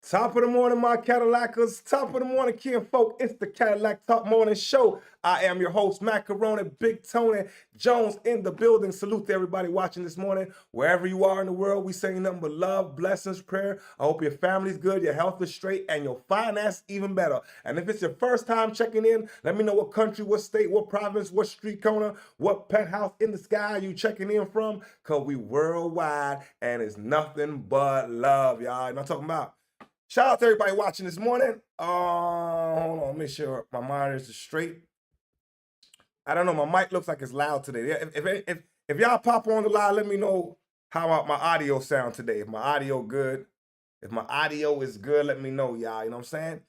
Top of the morning, my Cadillacers. Top of the morning, kinfolk. It's the Cadillac Talk Morning Show. I am your host, Macaroni, Big Tony Jones in the building. Salute to everybody watching this morning. Wherever you are in the world, we saying nothing but love, blessings, prayer. I hope your family's good, your health is straight, and your finance even better. And if it's your first time checking in, let me know what country, what state, what province, what street corner, what penthouse in the sky you checking in from, because we worldwide, and it's nothing but love, y'all. You know what I'm talking about? Shout out to everybody watching this morning. Hold on, make sure my monitors are straight. I don't know, my mic looks like it's loud today. If y'all pop on the live, let me know how my audio sound today. If my audio good, if my audio is good, let me know, y'all. You know what I'm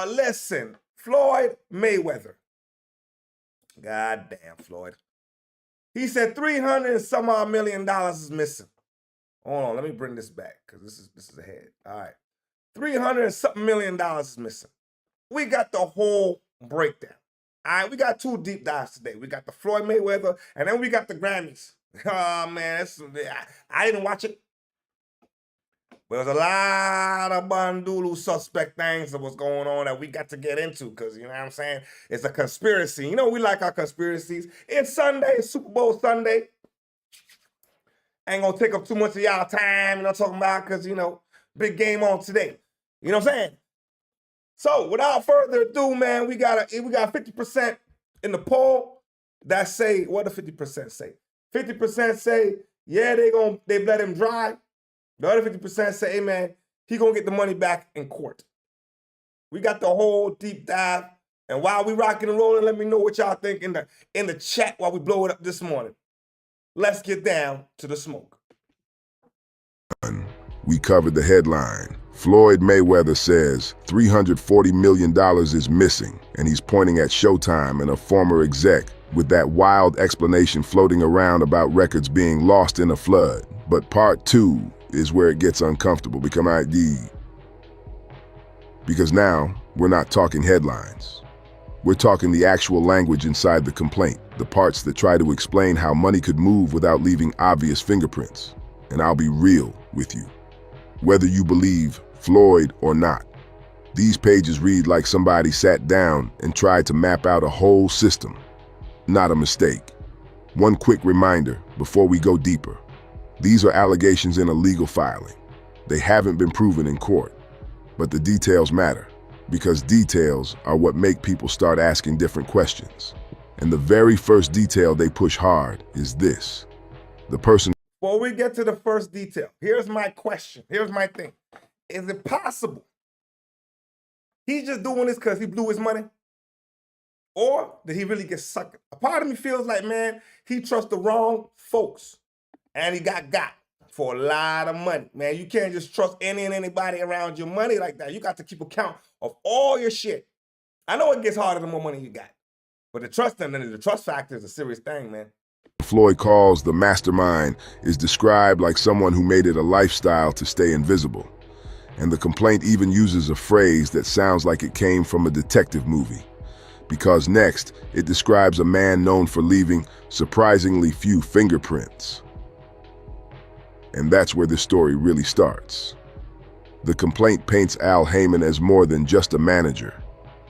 saying? Listen, Floyd Mayweather. God damn, Floyd. He said $300 and some odd million is missing. Hold on, let me bring this back because this is ahead. All right. $300 and something million is missing. We got the whole breakdown. All right, we got two deep dives today. We got the Floyd Mayweather, and then we got the Grammys. Oh, man, I didn't watch it. But there's a lot of bandulu suspect things that was going on that we got to get into because, you know what I'm saying, it's a conspiracy. You know, we like our conspiracies. It's Sunday, Super Bowl Sunday. Ain't gonna take up too much of y'all time, you know what I'm talking about, because, you know, big game on today. You know what I'm saying? So, without further ado, man, we got 50% in the poll that say, what do 50% say? 50% say, yeah, they let him drive. The other 50% say, hey, man, he gonna get the money back in court. We got the whole deep dive. And while we rocking and rolling, let me know what y'all think in the chat while we blow it up this morning. Let's get down to the smoke. We covered the headline. Floyd Mayweather says $340 million is missing, and he's pointing at Showtime and a former exec with that wild explanation floating around about records being lost in a flood. But part two is where it gets uncomfortable. Become ID. Because now, we're not talking headlines. We're talking the actual language inside the complaint, the parts that try to explain how money could move without leaving obvious fingerprints. And I'll be real with you. Whether you believe Floyd or not, these pages read like somebody sat down and tried to map out a whole system. Not a mistake. One quick reminder before we go deeper. These are allegations in a legal filing. They haven't been proven in court. But the details matter, because details are what make people start asking different questions. And the very first detail they push hard is this. The person. Before we get to the first detail, here's my question. Here's my thing. Is it possible he's just doing this because he blew his money? Or did he really get sucked? A part of me feels like, man, he trusts the wrong folks. And he got for a lot of money. Man, you can't just trust any and anybody around your money like that. You got to keep account of all your shit. I know it gets harder the more money you got. But the trust factor is a serious thing, man. Floyd calls the mastermind is described like someone who made it a lifestyle to stay invisible. And the complaint even uses a phrase that sounds like it came from a detective movie. Because next, it describes a man known for leaving surprisingly few fingerprints. And that's where this story really starts. The complaint paints Al Heyman as more than just a manager.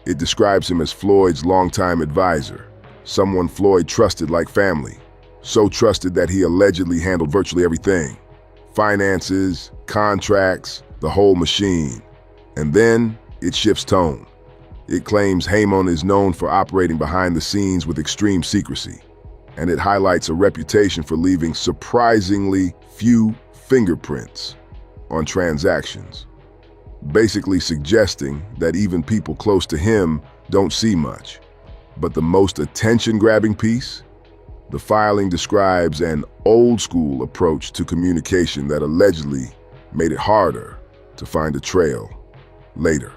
It describes him as Floyd's longtime advisor, someone Floyd trusted like family. So trusted that he allegedly handled virtually everything. Finances, contracts, the whole machine. And then it shifts tone. It claims Heyman is known for operating behind the scenes with extreme secrecy. And it highlights a reputation for leaving surprisingly few fingerprints on transactions. Basically suggesting that even people close to him don't see much. But the most attention-grabbing piece? The filing describes an old-school approach to communication that allegedly made it harder to find a trail later.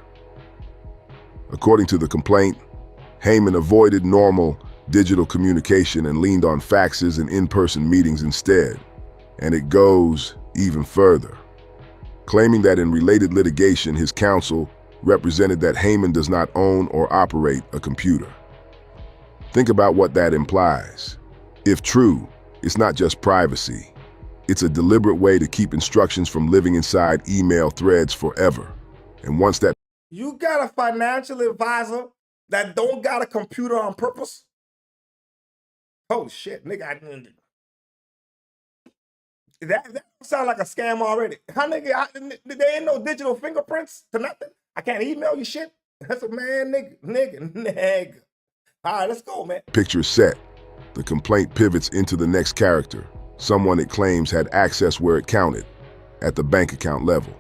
According to the complaint, Heyman avoided normal digital communication and leaned on faxes and in-person meetings instead. And it goes even further, claiming that in related litigation, his counsel represented that Heyman does not own or operate a computer. Think about what that implies. If true, it's not just privacy. It's a deliberate way to keep instructions from living inside email threads forever. And once that... You got a financial advisor that don't got a computer on purpose? Holy shit, nigga. That sounds like a scam already. How nigga, there ain't no digital fingerprints to nothing? I can't email you shit? That's a man, nigga. All right, let's go, man. Picture set. The complaint pivots into the next character, someone it claims had access where it counted, at the bank account level.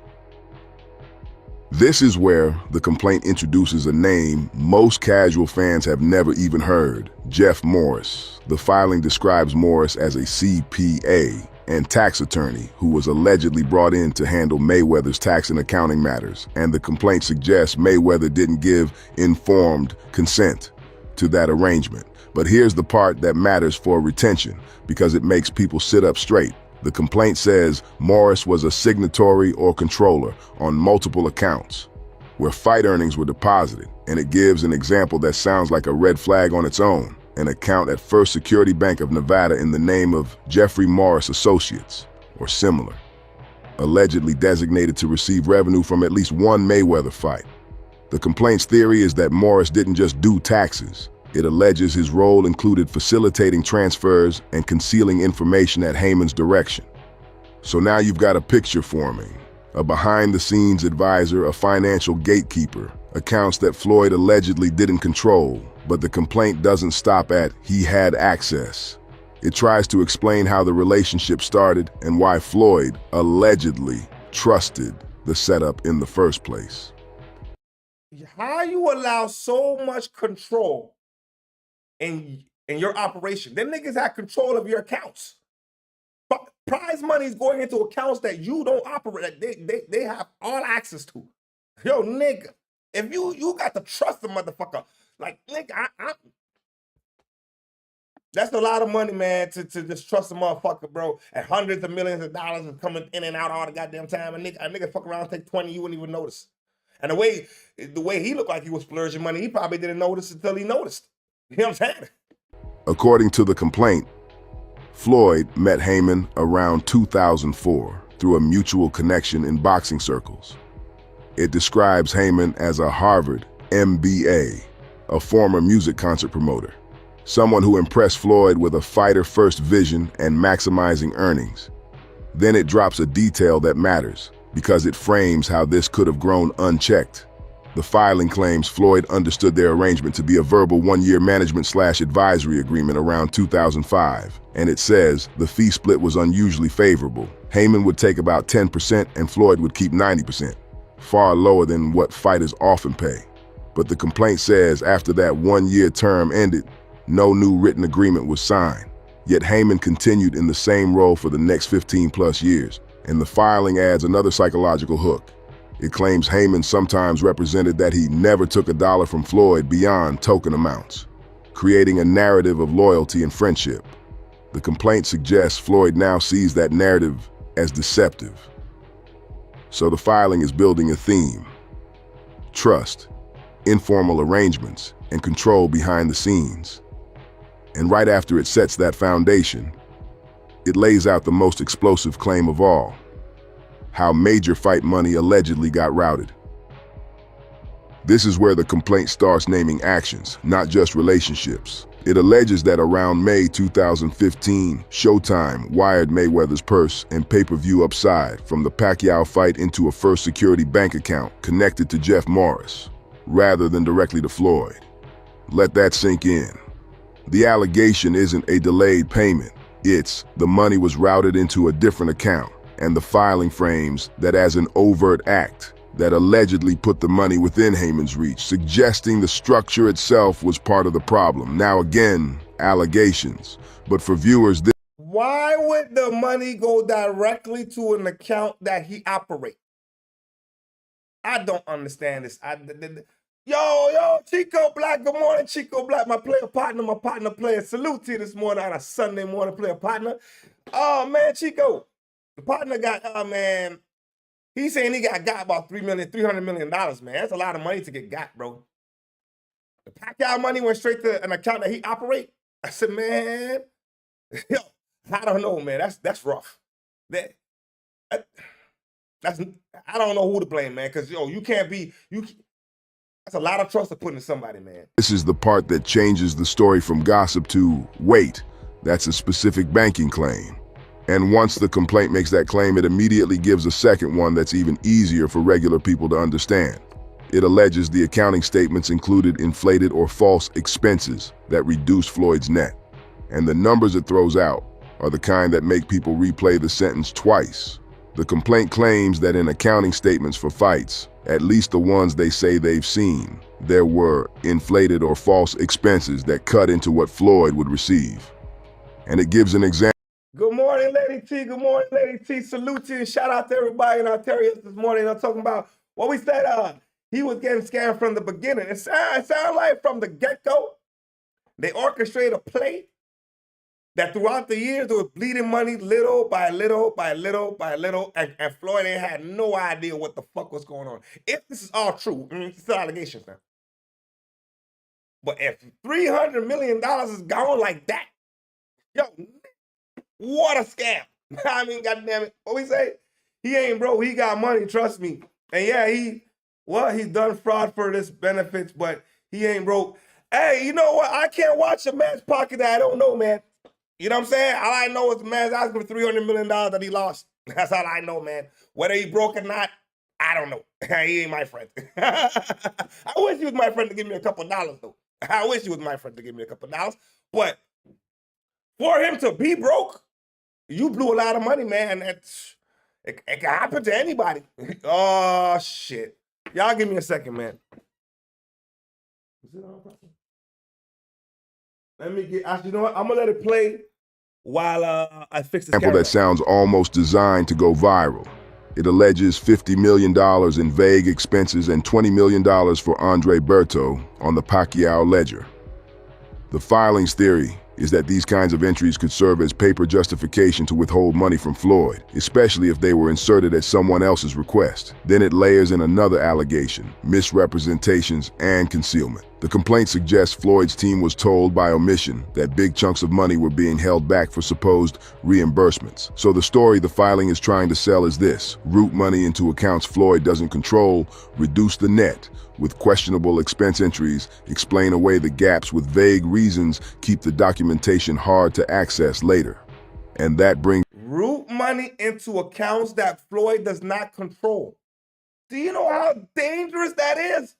This is where the complaint introduces a name most casual fans have never even heard, Jeff Morris. The filing describes Morris as a CPA and tax attorney who was allegedly brought in to handle Mayweather's tax and accounting matters, and the complaint suggests Mayweather didn't give informed consent to that arrangement. But here's the part that matters for retention, because it makes people sit up straight. The complaint says Morris was a signatory or controller on multiple accounts where fight earnings were deposited, and it gives an example that sounds like a red flag on its own, an account at First Security Bank of Nevada in the name of Jeffrey Morris Associates, or similar, allegedly designated to receive revenue from at least one Mayweather fight. The complaint's theory is that Morris didn't just do taxes. It alleges his role included facilitating transfers and concealing information at Heyman's direction. So now you've got a picture forming. A behind-the-scenes advisor, a financial gatekeeper, accounts that Floyd allegedly didn't control, but the complaint doesn't stop at he had access. It tries to explain how the relationship started and why Floyd allegedly trusted the setup in the first place. How you allow so much control in your operation? Them niggas have control of your accounts. Prize money is going into accounts that you don't operate, that they have all access to. Yo, nigga, if you got to trust the motherfucker, like, nigga, that's a lot of money, man, to just trust a motherfucker, bro. And hundreds of millions of dollars is coming in and out all the goddamn time. A nigga fuck around, take 20, you wouldn't even notice. And the way he looked like he was splurging money, he probably didn't notice until he noticed. You know what I'm saying? According to the complaint, Floyd met Heyman around 2004 through a mutual connection in boxing circles. It describes Heyman as a Harvard MBA, a former music concert promoter, someone who impressed Floyd with a fighter-first vision and maximizing earnings. Then it drops a detail that matters, because it frames how this could have grown unchecked. The filing claims Floyd understood their arrangement to be a verbal one-year management/advisory agreement around 2005, and it says the fee split was unusually favorable. Heyman would take about 10% and Floyd would keep 90%, far lower than what fighters often pay. But the complaint says after that one-year term ended, no new written agreement was signed. Yet Heyman continued in the same role for the next 15+ years, and the filing adds another psychological hook. It claims Heyman sometimes represented that he never took a dollar from Floyd beyond token amounts, creating a narrative of loyalty and friendship. The complaint suggests Floyd now sees that narrative as deceptive. So the filing is building a theme: trust, informal arrangements, and control behind the scenes. And right after it sets that foundation, it lays out the most explosive claim of all: how major fight money allegedly got routed. This is where the complaint starts naming actions, not just relationships. It alleges that around May 2015, Showtime wired Mayweather's purse and pay-per-view upside from the Pacquiao fight into a First Security bank account connected to Jeff Morris, rather than directly to Floyd. Let that sink in. The allegation isn't a delayed payment. It's the money was routed into a different account, and the filing frames that as an overt act that allegedly put the money within Heyman's reach, suggesting the structure itself was part of the problem. Now again, allegations, but for viewers, why would the money go directly to an account that he operates? I don't understand this. Yo, Chico Black, good morning, Chico Black, my partner player. Salute to you this morning on a Sunday morning, player partner. Oh, man, Chico, the partner got, man, he's saying he got about $300 million, man. That's a lot of money to get got, bro. The Pacquiao money went straight to an account that he operate. I said, man, yo, I don't know, man. That's rough. I don't know who to blame, man, because, yo, that's a lot of trust to put in somebody, man. this is the part that changes the story from gossip to, wait, that's a specific banking claim. And once the complaint makes that claim, it immediately gives a second one that's even easier for regular people to understand. It alleges the accounting statements included inflated or false expenses that reduce Floyd's net. And the numbers it throws out are the kind that make people replay the sentence twice. The complaint claims that in accounting statements for fights, at least the ones they say they've seen, there were inflated or false expenses that cut into what Floyd would receive. And it gives an example. Good morning, Lady T. Good morning, Lady T. Salute to you and shout out to everybody in Ontario this morning. I'm talking about what we said, he was getting scammed from the beginning. It sounds like from the get-go, they orchestrated a play that throughout the years, they was bleeding money little by little by little by little, and Floyd ain't had no idea what the fuck was going on. If this is all true, it's still allegations now. But if $300 million is gone like that, yo, what a scam. I mean, goddamn it. What we say? He ain't broke. He got money, trust me. And yeah, he's done fraud for this benefits, but he ain't broke. Hey, you know what? I can't watch a man's pocket that I don't know, man. You know what I'm saying? All I know is the man's asking for $300 million that he lost. That's all I know, man. Whether he broke or not, I don't know. He ain't my friend. I wish he was my friend to give me a couple dollars, though. I wish he was my friend to give me a couple dollars. But for him to be broke, you blew a lot of money, man. It can happen to anybody. Oh, shit. Y'all give me a second, man. Is it on? Let me get, actually, you know what? I'm going to let it play while I fix this camera. That sounds almost designed to go viral. It alleges $50 million in vague expenses and $20 million for Andre Berto on the Pacquiao ledger. The filing's theory is that these kinds of entries could serve as paper justification to withhold money from Floyd, especially if they were inserted at someone else's request. Then it layers in another allegation: misrepresentations and concealment. The complaint suggests Floyd's team was told by omission that big chunks of money were being held back for supposed reimbursements. So the story the filing is trying to sell is this: route money into accounts Floyd doesn't control, reduce the net with questionable expense entries, explain away the gaps with vague reasons, keep the documentation hard to access later. And that brings route money into accounts that Floyd does not control. Do you know how dangerous that is?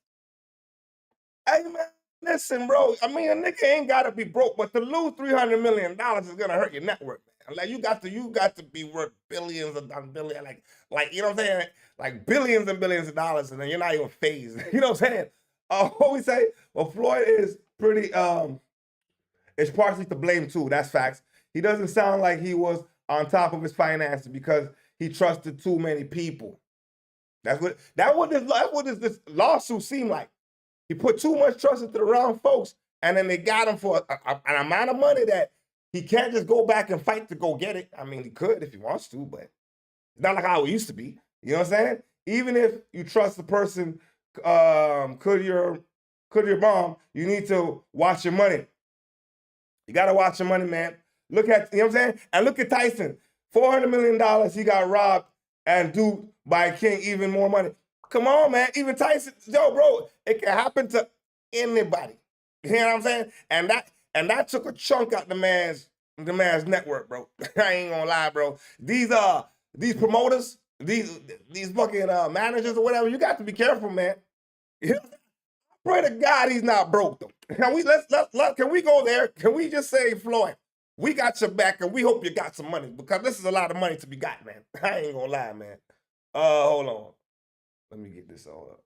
Hey, man, listen, bro. I mean, a nigga ain't got to be broke, but to lose $300 million is going to hurt your network, man. Like, you got to be worth billions of billions, like, you know what I'm saying? Like, billions and billions of dollars, and then you're not even phased. You know what I'm saying? What we say? Well, Floyd is pretty, it's partially to blame, too. That's facts. He doesn't sound like he was on top of his finances because he trusted too many people. That's what this lawsuit seemed like. He put too much trust into the wrong folks, and then they got him for an amount of money that he can't just go back and fight to go get it. I mean, he could if he wants to, but it's not like how it used to be. You know what I'm saying? Even if you trust the person, could your bomb, you need to watch your money. You got to watch your money, man. Look at, you know what I'm saying? And look at Tyson. $400 million he got robbed and duped by King even more money. Come on, man. Even Tyson, yo, bro, it can happen to anybody. You know what I'm saying? And that took a chunk out the man's network, bro. I ain't gonna lie, bro. These promoters, these fucking managers or whatever, you got to be careful, man. Pray to God he's not broke though. Can we go there? Can we just say, Floyd, we got your back and we hope you got some money, because this is a lot of money to be got, man. I ain't gonna lie, man. Hold on. Let me get this all up.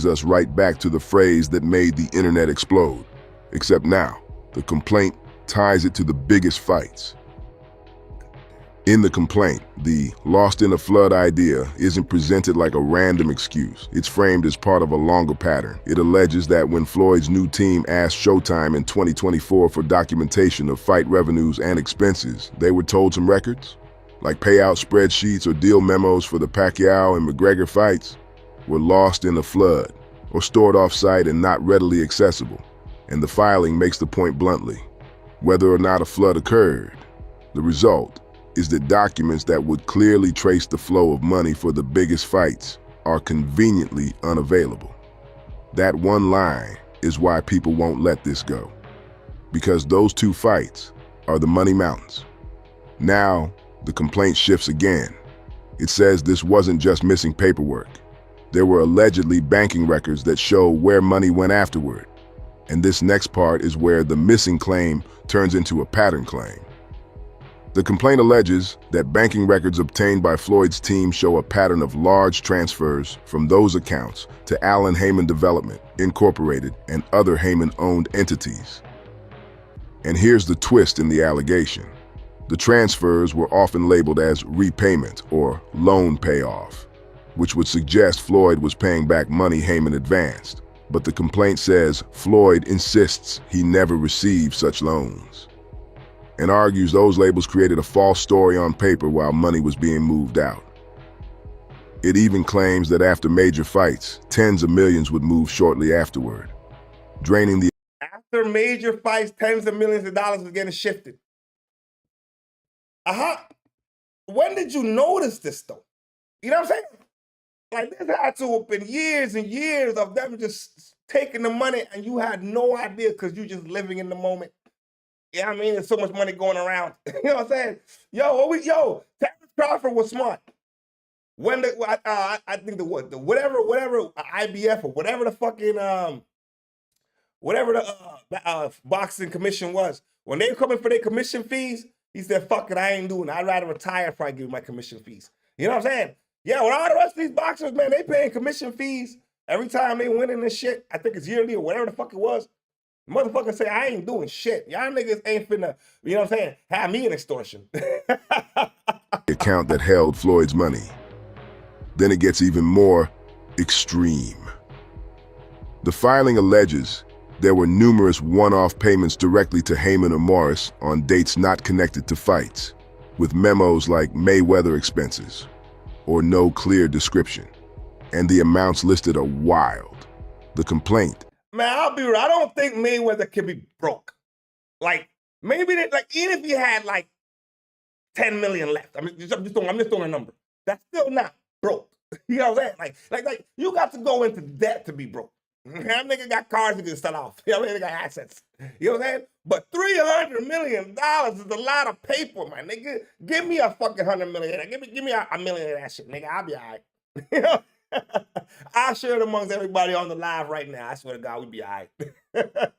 Us right back to the phrase that made the internet explode. Except now, the complaint ties it to the biggest fights. In the complaint, the lost in a flood idea isn't presented like a random excuse. It's framed as part of a longer pattern. It alleges that when Floyd's new team asked Showtime in 2024 for documentation of fight revenues and expenses, they were told some records, like payout spreadsheets or deal memos for the Pacquiao and McGregor fights, were lost in a flood or stored off-site and not readily accessible. And the filing makes the point bluntly. Whether or not a flood occurred, the result is that documents that would clearly trace the flow of money for the biggest fights are conveniently unavailable. That one line is why people won't let this go. Because those two fights are the money mountains. Now, the complaint shifts again. It says this wasn't just missing paperwork. There were allegedly banking records that show where money went afterward. And this next part is where the missing claim turns into a pattern claim. The complaint alleges that banking records obtained by Floyd's team show a pattern of large transfers from those accounts to Allen Heyman Development, Incorporated, and other Heyman-owned entities. And here's the twist in the allegation. The transfers were often labeled as repayment or loan payoff, which would suggest Floyd was paying back money Heyman advanced. But the complaint says Floyd insists he never received such loans, and argues those labels created a false story on paper while money was being moved out. It even claims that after major fights, tens of millions would move shortly afterward, draining the... After major fights, tens of millions of dollars was getting shifted. When did you notice this, though? You know what I'm saying? Like, this had to have been years and years of them just taking the money, and you had no idea because you just living in the moment. Yeah, you know what I mean, there's so much money going around. You know what I'm saying? Terrence Crawford was smart. When I think whatever IBF or whatever the fucking boxing commission was, when they were coming for their commission fees, he said, "Fuck it, I ain't doing it. I'd rather retire if I give my commission fees." You know what I'm saying? Yeah, well, all the rest of these boxers, man, they paying commission fees every time they win in this shit. I think it's yearly or whatever the fuck it was. Motherfucker say, I ain't doing shit. Y'all niggas ain't finna, you know what I'm saying, have me an extortion. account that held Floyd's money. Then it gets even more extreme. The filing alleges there were numerous one-off payments directly to Heyman or Morris on dates not connected to fights, with memos like Mayweather expenses, or no clear description. And the amounts listed are wild. The complaint... Man, I'll be real. I don't think Mayweather can be broke. Like, maybe, even if he had, 10 million left, I'm just throwing a number. That's still not broke. You know what I'm saying? Like, you got to go into debt to be broke. That nigga got cars he can sell off. You know what I mean? They got assets. You know what I'm saying? But $300 million is a lot of paper, my nigga. Give me a fucking $100 million. Give me a million of that shit, nigga. I'll be all right. You know? I'll share it amongst everybody on the live right now. I swear to God, we'd be all right.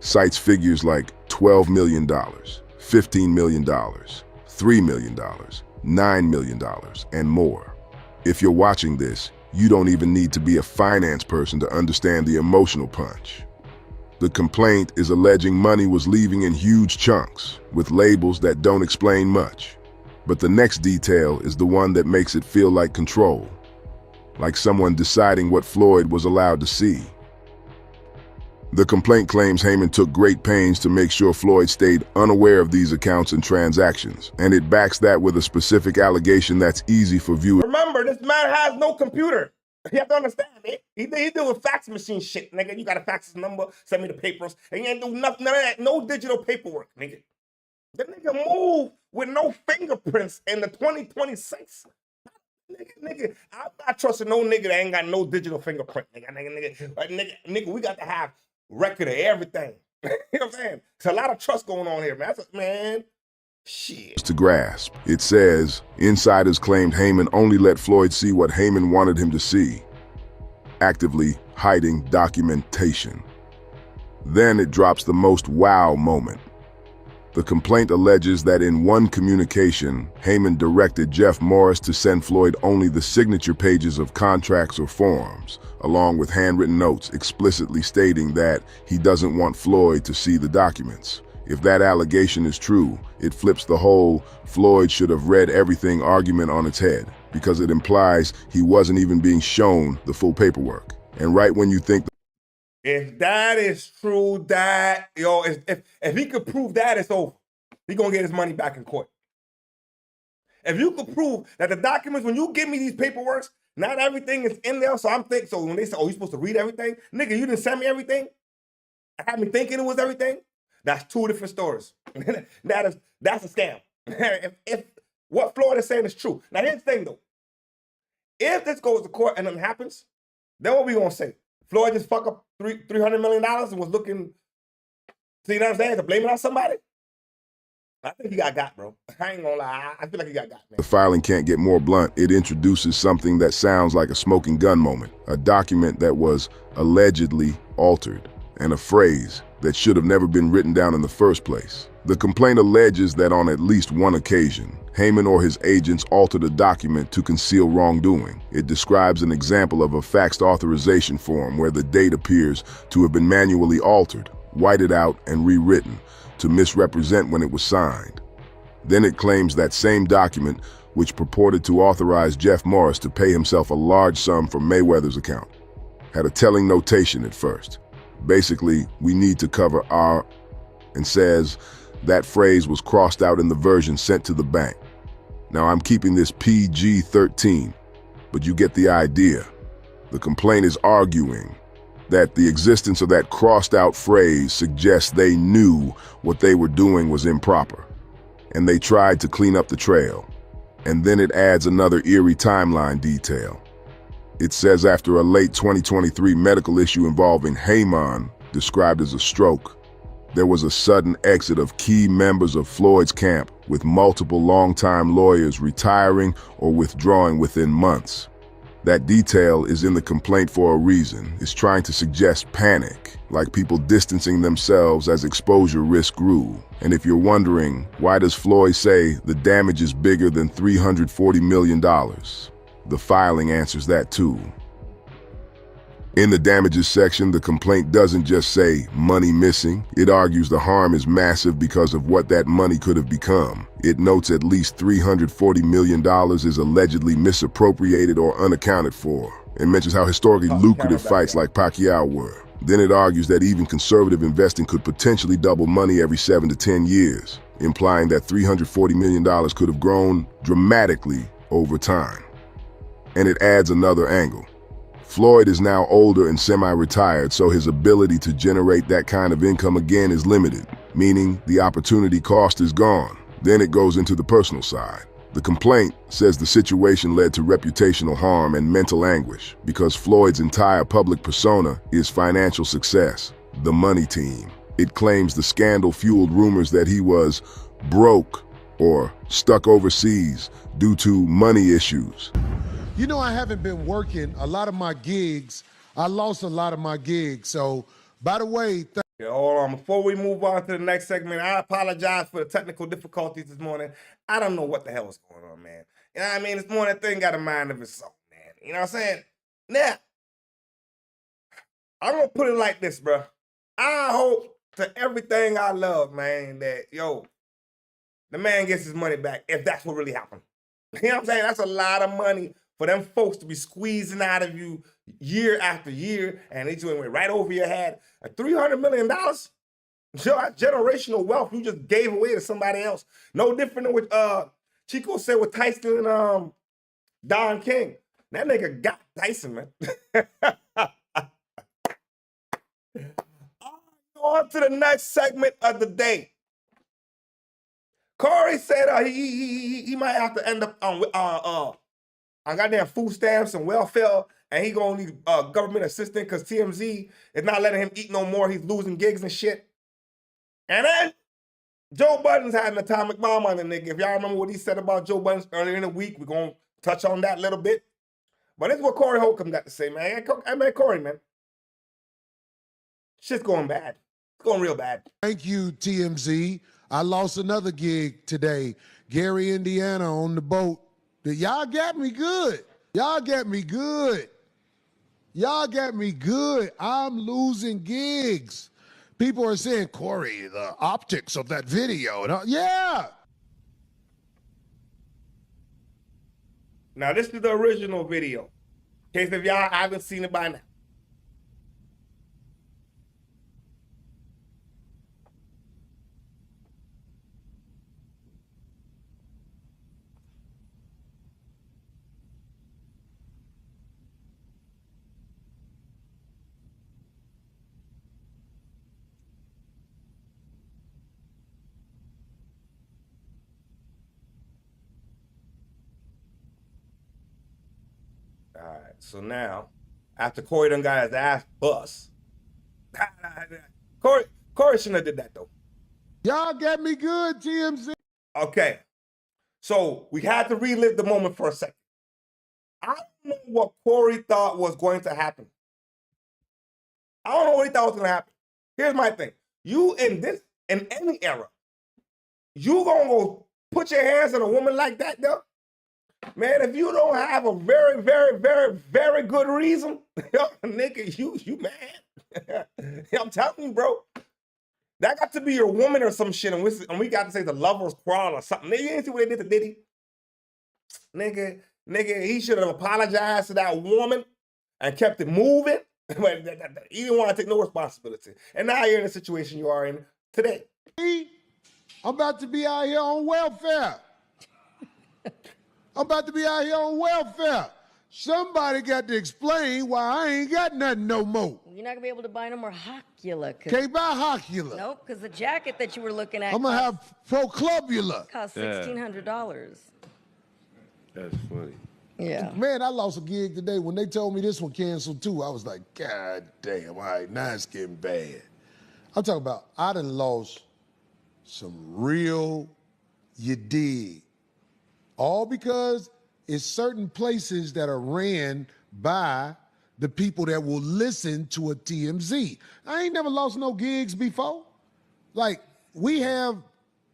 Cites figures like $12 million, $15 million, $3 million, $9 million, and more. If you're watching this, you don't even need to be a finance person to understand the emotional punch. The complaint is alleging money was leaving in huge chunks, with labels that don't explain much. But the next detail is the one that makes it feel like control, like someone deciding what Floyd was allowed to see. The complaint claims Heyman took great pains to make sure Floyd stayed unaware of these accounts and transactions, and it backs that with a specific allegation that's easy for viewers. Remember, this man has no computer. You have to understand it. He deal with fax machine shit, nigga. You gotta fax his number, send me the papers, and you ain't do nothing, none of that, no digital paperwork, nigga. The nigga move with no fingerprints in the 2026. Nigga, I'm not trusting no nigga that ain't got no digital fingerprint, nigga, we got to have record of everything. You know what I'm saying? There's a lot of trust going on here, man. Man, shit. To grasp, it says, insiders claimed Heyman only let Floyd see what Heyman wanted him to see, actively hiding documentation. Then it drops the most wow moment. The complaint alleges that in one communication, Heyman directed Jeff Morris to send Floyd only the signature pages of contracts or forms, along with handwritten notes explicitly stating that he doesn't want Floyd to see the documents. If that allegation is true, it flips the whole Floyd should have read everything argument on its head, because it implies he wasn't even being shown the full paperwork. And right when you think if that is true, that, yo, if he could prove that, it's over. He gonna get his money back in court. If you could prove that the documents, when you give me these paperworks, not everything is in there, so I'm thinking, so when they say, oh, you're supposed to read everything? Nigga, you didn't send me everything? I had me thinking it was everything? That's two different stories. That's a scam. if what Floyd is saying is true. Now, here's the thing, though. If this goes to court and nothing happens, then what we gonna say? Floyd just fuck up $300 million and was looking, see what I'm saying, to blame it on somebody? I think he got, bro. I ain't gonna lie. I feel like he got, man. the filing can't get more blunt, it introduces something that sounds like a smoking gun moment, a document that was allegedly altered, and a phrase that should have never been written down in the first place. The complaint alleges that on at least one occasion, Heyman or his agents altered a document to conceal wrongdoing. It describes an example of a faxed authorization form where the date appears to have been manually altered, whited out, and rewritten to misrepresent when it was signed. Then it claims that same document, which purported to authorize Jeff Morris to pay himself a large sum from Mayweather's account, had a telling notation at first. Basically, we need to cover our, and says that phrase was crossed out in the version sent to the bank. Now, I'm keeping this PG-13, but you get the idea. The complaint is arguing that the existence of that crossed out phrase suggests they knew what they were doing was improper, and they tried to clean up the trail. And then it adds another eerie timeline detail. It says after a late 2023 medical issue involving Heyman, described as a stroke, there was a sudden exit of key members of Floyd's camp, with multiple longtime lawyers retiring or withdrawing within months. That detail is in the complaint for a reason. It's trying to suggest panic, like people distancing themselves as exposure risk grew. And if you're wondering, why does Floyd say the damage is bigger than $340 million? The filing answers that too. In the damages section, the complaint doesn't just say money missing. It argues the harm is massive because of what that money could have become. It notes at least $340 million is allegedly misappropriated or unaccounted for, and mentions how historically lucrative fights like Pacquiao were. Then it argues that even conservative investing could potentially double money every 7 to 10 years, implying that $340 million could have grown dramatically over time. And it adds another angle. Floyd is now older and semi-retired, so his ability to generate that kind of income again is limited, meaning the opportunity cost is gone. Then it goes into the personal side. The complaint says the situation led to reputational harm and mental anguish because Floyd's entire public persona is financial success, the money team. It claims the scandal fueled rumors that he was broke or stuck overseas due to money issues. You know, I haven't been working a lot of my gigs. I lost a lot of my gigs. So, by the way, yeah, hold on. Before we move on to the next segment, I apologize for the technical difficulties this morning. I don't know what the hell is going on, man. You know what I mean? This morning thing got a mind of its own, man. You know what I'm saying? Now, I'm going to put it like this, bro. I hope to everything I love, man, that, yo, the man gets his money back if that's what really happened. You know what I'm saying? That's a lot of money for them folks to be squeezing out of you year after year, and they just went right over your head. $300 million? Generational wealth you just gave away to somebody else. No different than what Chico said with Tyson and Don King. That nigga got Tyson, man. On to the next segment of the day. Corey said he might have to end up on goddamn food stamps and welfare, and he gonna need government assistance because TMZ is not letting him eat no more. He's losing gigs and shit. And then Joe Budden's had an atomic bomb on the nigga. If y'all remember what he said about Joe Budden earlier in the week, we're gonna touch on that a little bit. But this is what Corey Holcomb got to say, man. Hey, man, Corey, man. Shit's going bad. It's going real bad. thank you, TMZ. I lost another gig today. Gary, Indiana on the boat. Y'all got me good. Y'all got me good. Y'all got me good. I'm losing gigs. People are saying, Corey, the optics of that video. Yeah. Now, this is the original video. In case if y'all haven't seen it by now. All right, so now, after Corey done got his ass bust, Corey shouldn't have did that though. Y'all got me good, TMZ. Okay, so we had to relive the moment for a second. I don't know what Corey thought was going to happen. I don't know what he thought was going to happen. Here's my thing. You in any era, you gonna go put your hands on a woman like that though? Man, if you don't have a very, very, very, very good reason, nigga, you mad. I'm telling you, bro. That got to be your woman or some shit, and we got to say the lover's quarrel or something. Nigga, you ain't see what they did to Diddy? Nigga, he should have apologized to that woman and kept it moving. But he didn't want to take no responsibility. And now you're in the situation you are in today. I'm about to be out here on welfare. I'm about to be out here on welfare. Somebody got to explain why I ain't got nothing no more. You're not gonna be able to buy no more Hocula. Can't buy Hocula. Nope, because the jacket that you were looking at I'm gonna have Proclubula. cost $1,600. That's funny. Yeah. Man, I lost a gig today. When they told me this one canceled too, I was like, God damn, all right, now it's getting bad. I'm talking about, I done lost some real, you dig. All because it's certain places that are ran by the people that will listen to a TMZ. I ain't never lost no gigs before. Like, we have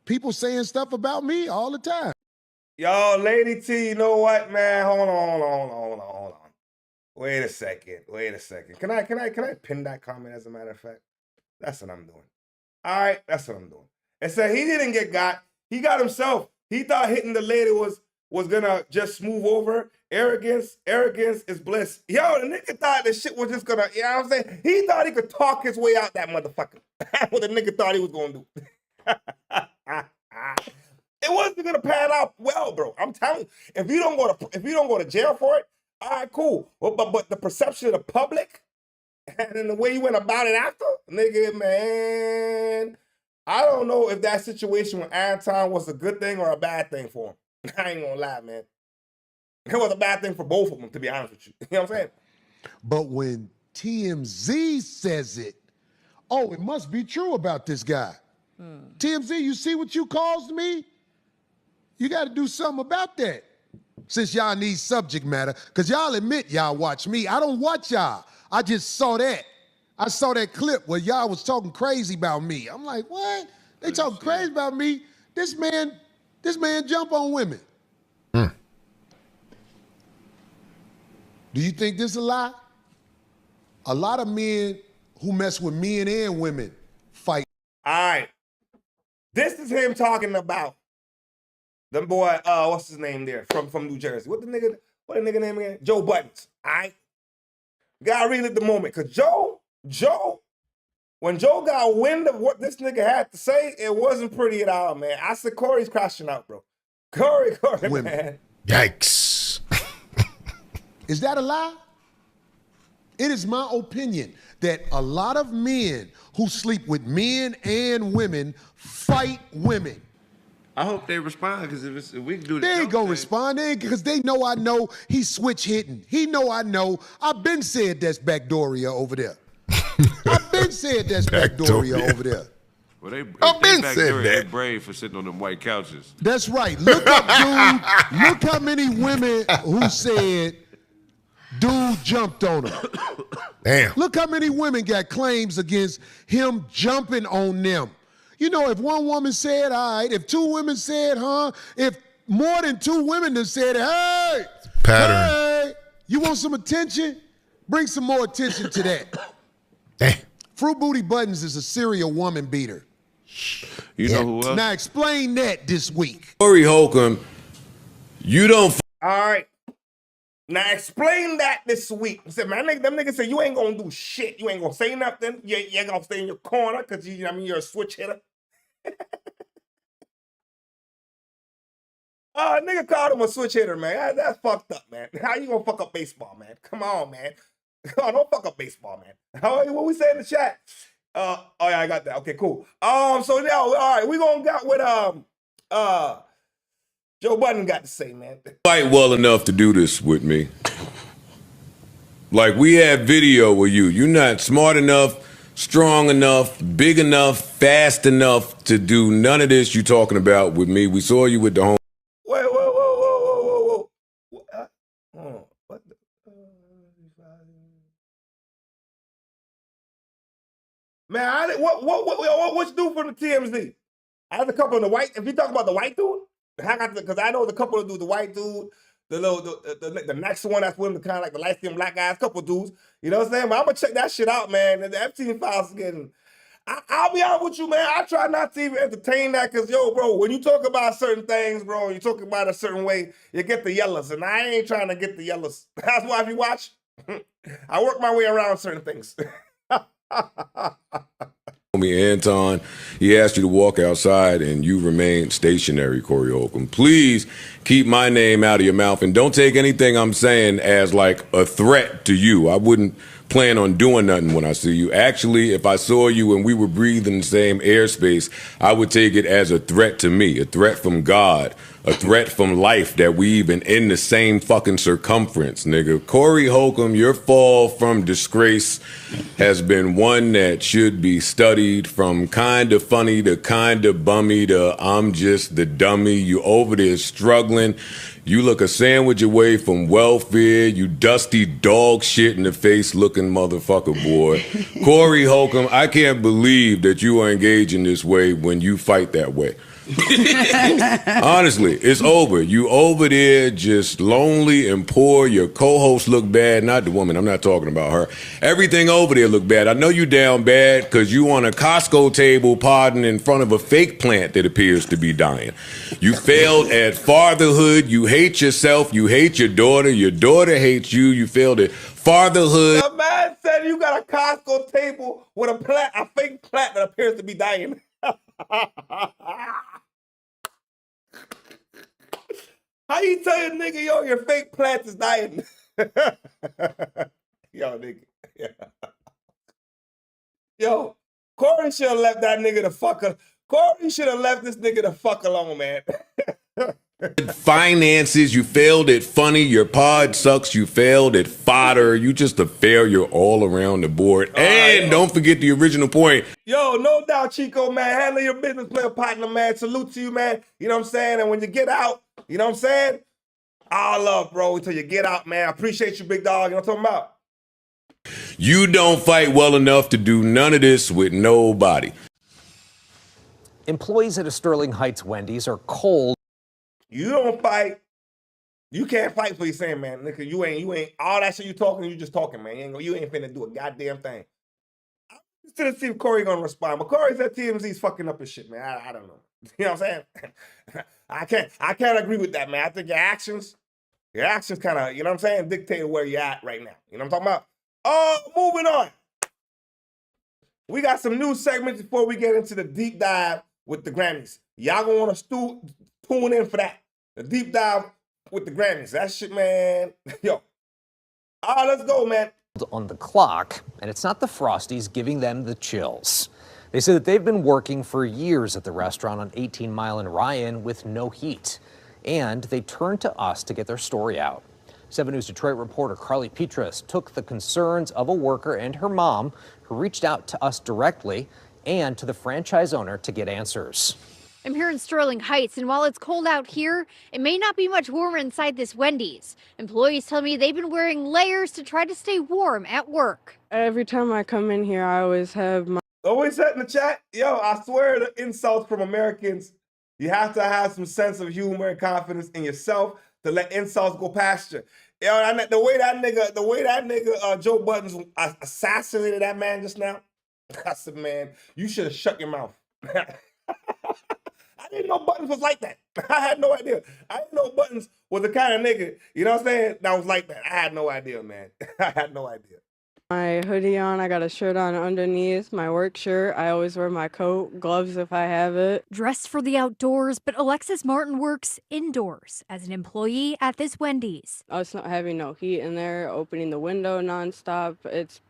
people saying stuff about me all the time. Yo, Lady T, you know what, man? Hold on. Wait a second. Can I pin that comment as a matter of fact? That's what I'm doing. All right, that's what I'm doing. It said he didn't get got. He got himself. He thought hitting the lady was gonna just smooth over. Arrogance is bliss. Yo, the nigga thought this shit was just gonna, you know what I'm saying? He thought he could talk his way out that motherfucker. That's what the nigga thought he was gonna do. It wasn't gonna pan out well, bro. I'm telling you. If you don't go to jail for it, all right, cool. But the perception of the public and then the way you went about it after, nigga, man, I don't know if that situation with Anton was a good thing or a bad thing for him. I ain't gonna lie, man. It was a bad thing for both of them, to be honest with you. You know what I'm saying? But when TMZ says it, oh, it must be true about this guy. TMZ, you see what you caused me? You got to do something about that. since y'all need subject matter, because y'all admit y'all watch me. I don't watch y'all. I just saw that. I saw that clip where y'all was talking crazy about me. I'm like, what? They talking crazy about me? This man jump on women. Do you think this is a lie? A lot of men who mess with men and women fight. All right. This is him talking about them boy, what's his name there from New Jersey? What the nigga name again? Joe Buttons. All right. Gotta relive the moment. Cause Joe, when Joe got wind of what this nigga had to say, it wasn't pretty at all, man. I said Corey's crashing out, bro. Corey, Women. man. Yikes. Is that a lie? It is my opinion that a lot of men who sleep with men and women fight women. I hope they respond, because if we can do this. They ain't gonna respond, because they know I know he's switch hitting. He know I know. I've been said that's backdooria over there. I've been said that's backdooria over there. Well, they I've been back said there, that. they brave for sitting on them white couches. That's right. Look up, dude. Look how many women who said dude jumped on her. Damn. Look how many women got claims against him jumping on them. You know, if one woman said, all right, if two women said, huh, if more than two women have said, hey, Pattern. hey, you want some attention? Bring some more attention to that. Damn. Fruit Booty Buttons is a serial woman beater. You know who else? Now explain that this week. Corey Holcomb, you don't All right. Now explain that this week. I said, man, them niggas say you ain't gonna do shit. You ain't gonna say nothing. You ain't gonna stay in your corner because you're a switch hitter. Nigga called him a switch hitter, man. That's fucked up, man. How you gonna fuck up baseball, man? Come on, man. Oh, don't fuck up baseball, man. What we say in the chat? Oh yeah, I got that. Okay, cool. So now, all right, we gonna got with Joe Budden got to say, man. fight well enough to do this with me. Like, we have video with you. You're not smart enough, strong enough, big enough, fast enough to do none of this you talking about with me. We saw you with the home. Wait, whoa. What the? Man, what you do for the TMZ? I had a couple of the white. If you talk about the white dude, because I know the couple of dudes, the white dude, the next one that's with him, kind of like the light skinned black guys, couple of dudes. You know what I'm saying? But I'm gonna check that shit out, man. And the Epstein files is getting. I'll be honest with you, man. I try not to even entertain that because, yo, bro, when you talk about certain things, bro, you talk about a certain way, you get the yellows. And I ain't trying to get the yellows. That's why if you watch, I work my way around certain things. Me, Anton, he asked you to walk outside and you remained stationary, Corey Holcomb. Please keep my name out of your mouth and don't take anything I'm saying as like a threat to you. I wouldn't plan on doing nothing when I see you. Actually, if I saw you and we were breathing the same airspace, I would take it as a threat to me, a threat from God, a threat from life that we even in the same fucking circumference, nigga. Corey Holcomb, your fall from disgrace has been one that should be studied, from kind of funny to kind of bummy to I'm just the dummy. You over there struggling. You look a sandwich away from welfare, you dusty dog shit in the face looking motherfucker, boy. Corey Holcomb, I can't believe that you are engaging this way when you fight that way. Honestly, it's over. You over there just lonely and poor. Your co-host look bad. Not the woman. I'm not talking about her. Everything over there look bad. I know you down bad because you on a Costco table podding in front of a fake plant that appears to be dying. You failed at fatherhood. You hate yourself. You hate your daughter. Your daughter hates you. You failed at fatherhood. The man said you got a Costco table with a fake plant that appears to be dying. How you tell your nigga, yo, your fake plant is dying? Yo, nigga. Yeah. Yo, Corey should have left that nigga the fuck alone. Corey should have left this nigga the fuck alone, man. Finances, you failed at funny, your pod sucks, you failed at fodder, you just a failure all around the board. And don't forget the original point. Yo, no doubt, Chico, man. Handle your business, player partner, man. Salute to you, man. You know what I'm saying? And when you get out, you know what I'm saying? All love, bro, until you get out, man. I appreciate you, big dog. You know what I'm talking about? You don't fight well enough to do none of this with nobody. Employees at a Sterling Heights Wendy's are cold. You don't fight. You can't fight for your saying, man. Nigga, you ain't all that shit you talking, you just talking, man. You ain't finna do a goddamn thing. I'm just to see if Corey gonna respond. But Corey said TMZ's fucking up his shit, man. I don't know. You know what I'm saying? I can't agree with that, man. I think your actions kind of, you know what I'm saying, dictate where you're at right now. You know what I'm talking about? Oh, moving on. We got some new segments before we get into the deep dive with the Grammys. Y'all gonna want to tune in for that. The deep dive with the Grammys. That shit, man. Yo. All right, let's go, man. On the clock, and it's not the Frosties giving them the chills. They say that they've been working for years at the restaurant on 18 Mile and Ryan with no heat, and they turned to us to get their story out. 7 News Detroit reporter Carly Petras took the concerns of a worker and her mom, who reached out to us directly and to the franchise owner to get answers. I'm here in Sterling Heights, and while it's cold out here, it may not be much warmer inside this Wendy's. Employees tell me they've been wearing layers to try to stay warm at work. Every time I come in here, I always have my... Always said in the chat, yo, I swear the insults from Americans, you have to have some sense of humor and confidence in yourself to let insults go past you. Yo, the way that nigga Joe Buttons assassinated that man just now, I said, man, you should have shut your mouth. I didn't know Buttons was like that. I had no idea. I didn't know Buttons was the kind of nigga, you know what I'm saying, that was like that. I had no idea, man. I had no idea. My hoodie on, I got a shirt on underneath, my work shirt. I always wear my coat, gloves if I have it. Dressed for the outdoors, but Alexis Martin works indoors as an employee at this Wendy's. Us not having no heat in there, opening the window nonstop, it's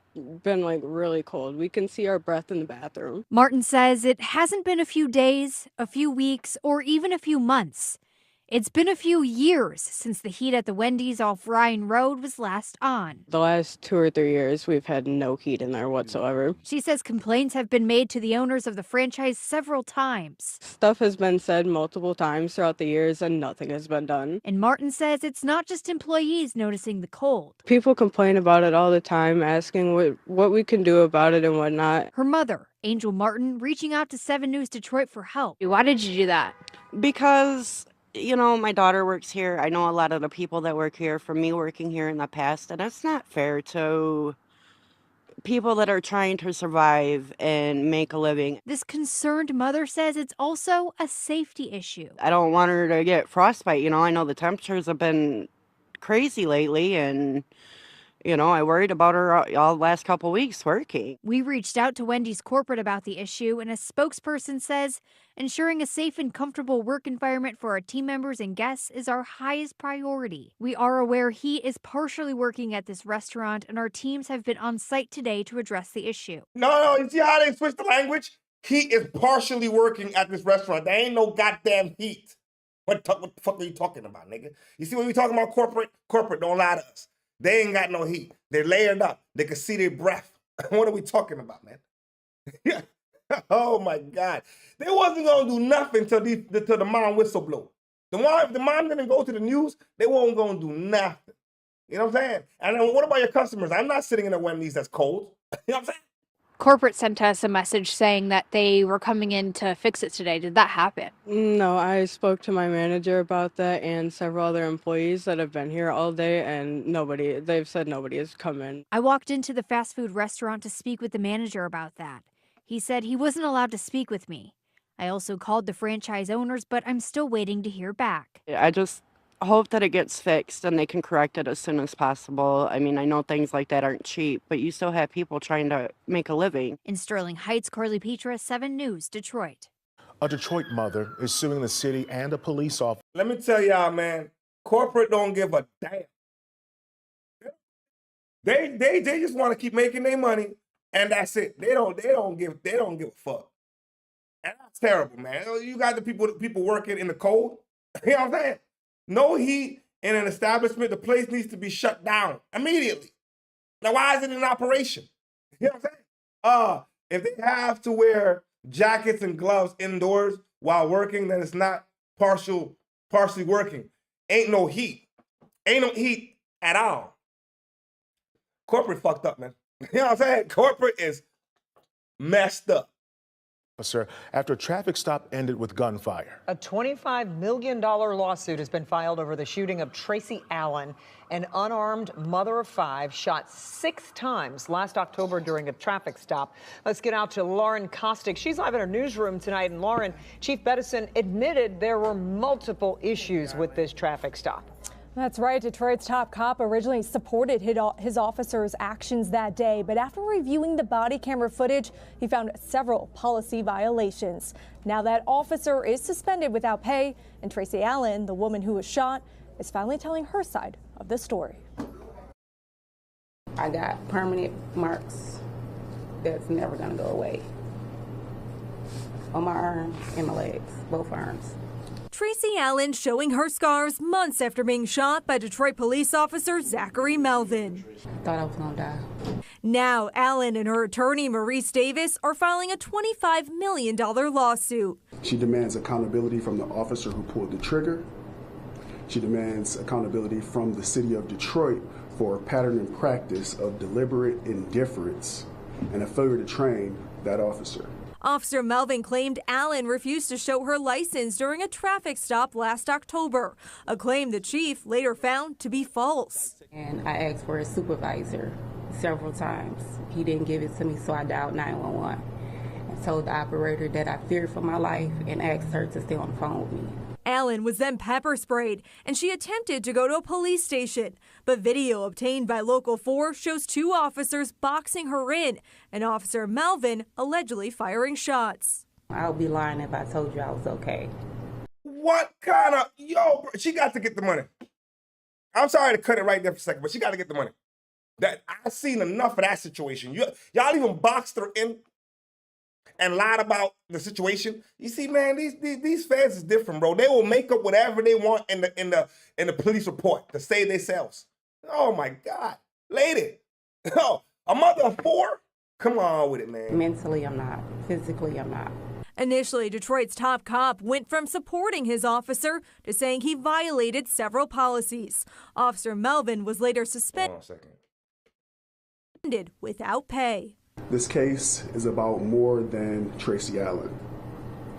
been like really cold. We can see our breath in the bathroom. Martin says it hasn't been a few days, a few weeks, or even a few months. It's been a few years since the heat at the Wendy's off Ryan Road was last on. The last 2 or 3 years, we've had no heat in there whatsoever. She says complaints have been made to the owners of the franchise several times. Stuff has been said multiple times throughout the years and nothing has been done. And Martin says it's not just employees noticing the cold. People complain about it all the time, asking what we can do about it and whatnot. Her mother, Angel Martin, reaching out to 7 News Detroit for help. Why did you do that? Because, you know, my daughter works here. I know a lot of the people that work here from me working here in the past, and it's not fair to people that are trying to survive and make a living. This concerned mother says it's also a safety issue. I don't want her to get frostbite. You know, I know the temperatures have been crazy lately, and you know, I worried about her all the last couple weeks working. We reached out to Wendy's corporate about the issue, and a spokesperson says ensuring a safe and comfortable work environment for our team members and guests is our highest priority. We are aware he is partially working at this restaurant, and our teams have been on site today to address the issue. No, you see how they switched the language? He is partially working at this restaurant. There ain't no goddamn heat. What the fuck are you talking about, nigga? You see what we talking about, corporate? Corporate don't lie to us. They ain't got no heat. They're layered up. They can see their breath. What are we talking about, man? Yeah. Oh my God. They wasn't gonna do nothing till the mom whistle blow. If the mom didn't go to the news, they weren't gonna do nothing. You know what I'm saying? And then what about your customers? I'm not sitting in a Wendy's that's cold. You know what I'm saying? Corporate sent us a message saying that they were coming in to fix it today. Did that happen? No, I spoke to my manager about that and several other employees that have been here all day, and they've said nobody has come in. I walked into the fast food restaurant to speak with the manager about that. He said he wasn't allowed to speak with me. I also called the franchise owners, but I'm still waiting to hear back. I just hope that it gets fixed and they can correct it as soon as possible. I mean, I know things like that aren't cheap, but you still have people trying to make a living. In Sterling Heights, Carly Petras, 7 News, Detroit. A Detroit mother is suing the city and a police officer. Let me tell y'all, man, corporate don't give a damn. They just want to keep making their money, and that's it. They don't give a fuck. And that's terrible, man. You got the people working in the cold. You know what I'm saying? No heat in an establishment. The place needs to be shut down immediately. Now, why is it in operation? You know what I'm saying? If they have to wear jackets and gloves indoors while working, then it's not partially working. Ain't no heat. Ain't no heat at all. Corporate fucked up, man. You know what I'm saying? Corporate is messed up. Officer after a traffic stop ended with gunfire. A $25 million lawsuit has been filed over the shooting of Tracy Allen, an unarmed mother of 5 shot 6 times last October during a traffic stop. Let's get out to Lauren Kostick. She's live in her newsroom tonight. And Lauren, Chief Bettison admitted there were multiple issues with this traffic stop. That's right. Detroit's top cop originally supported his officer's actions that day, but after reviewing the body camera footage, he found several policy violations. Now that officer is suspended without pay, and Tracy Allen, the woman who was shot, is finally telling her side of the story. I got permanent marks that's never going to go away on my arms and my legs, both arms. Tracy Allen showing her scars months after being shot by Detroit police officer Zachary Melvin. Thought I was gonna die. Now Allen and her attorney Maurice Davis are filing a $25 million lawsuit. She demands accountability from the officer who pulled the trigger. She demands accountability from the city of Detroit for a pattern and practice of deliberate indifference and a failure to train that officer. Officer Melvin claimed Allen refused to show her license during a traffic stop last October, a claim the chief later found to be false. And I asked for a supervisor several times. He didn't give it to me, so I dialed 911 and told the operator that I feared for my life and asked her to stay on the phone with me. Allen was then pepper sprayed, and she attempted to go to a police station. But video obtained by Local 4 shows 2 officers boxing her in, and Officer Melvin allegedly firing shots. I would be lying if I told you I was okay. What kind of, bro, she got to get the money. I'm sorry to cut it right there for a second, but she got to get the money. That I've seen enough of that situation. Y'all even boxed her in and lied about the situation. You see, man, these feds is different, bro. They will make up whatever they want in the police report to save themselves. Oh my God, lady, a mother of 4. Come on with it, man. Mentally, I'm not. Physically, I'm not. Initially, Detroit's top cop went from supporting his officer to saying he violated several policies. Officer Melvin was later suspended without pay. This case is about more than Tracy Allen.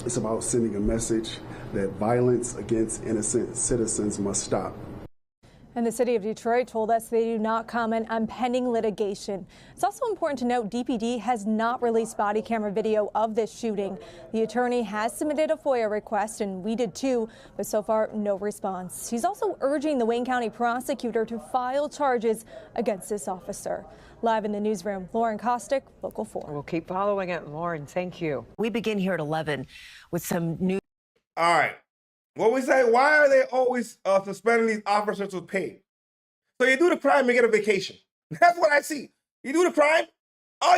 It's about sending a message that violence against innocent citizens must stop. And the city of Detroit told us they do not comment on pending litigation. It's also important to note DPD has not released body camera video of this shooting. The attorney has submitted a FOIA request, and we did too, but so far no response. He's also urging the Wayne County prosecutor to file charges against this officer. Live in the newsroom, Lauren Kostick, Local 4. We'll keep following it, Lauren. Thank you. We begin here at 11 with some news. All right. What we say, why are they always suspending these officers with pay? So you do the crime, you get a vacation. That's what I see. You do the crime,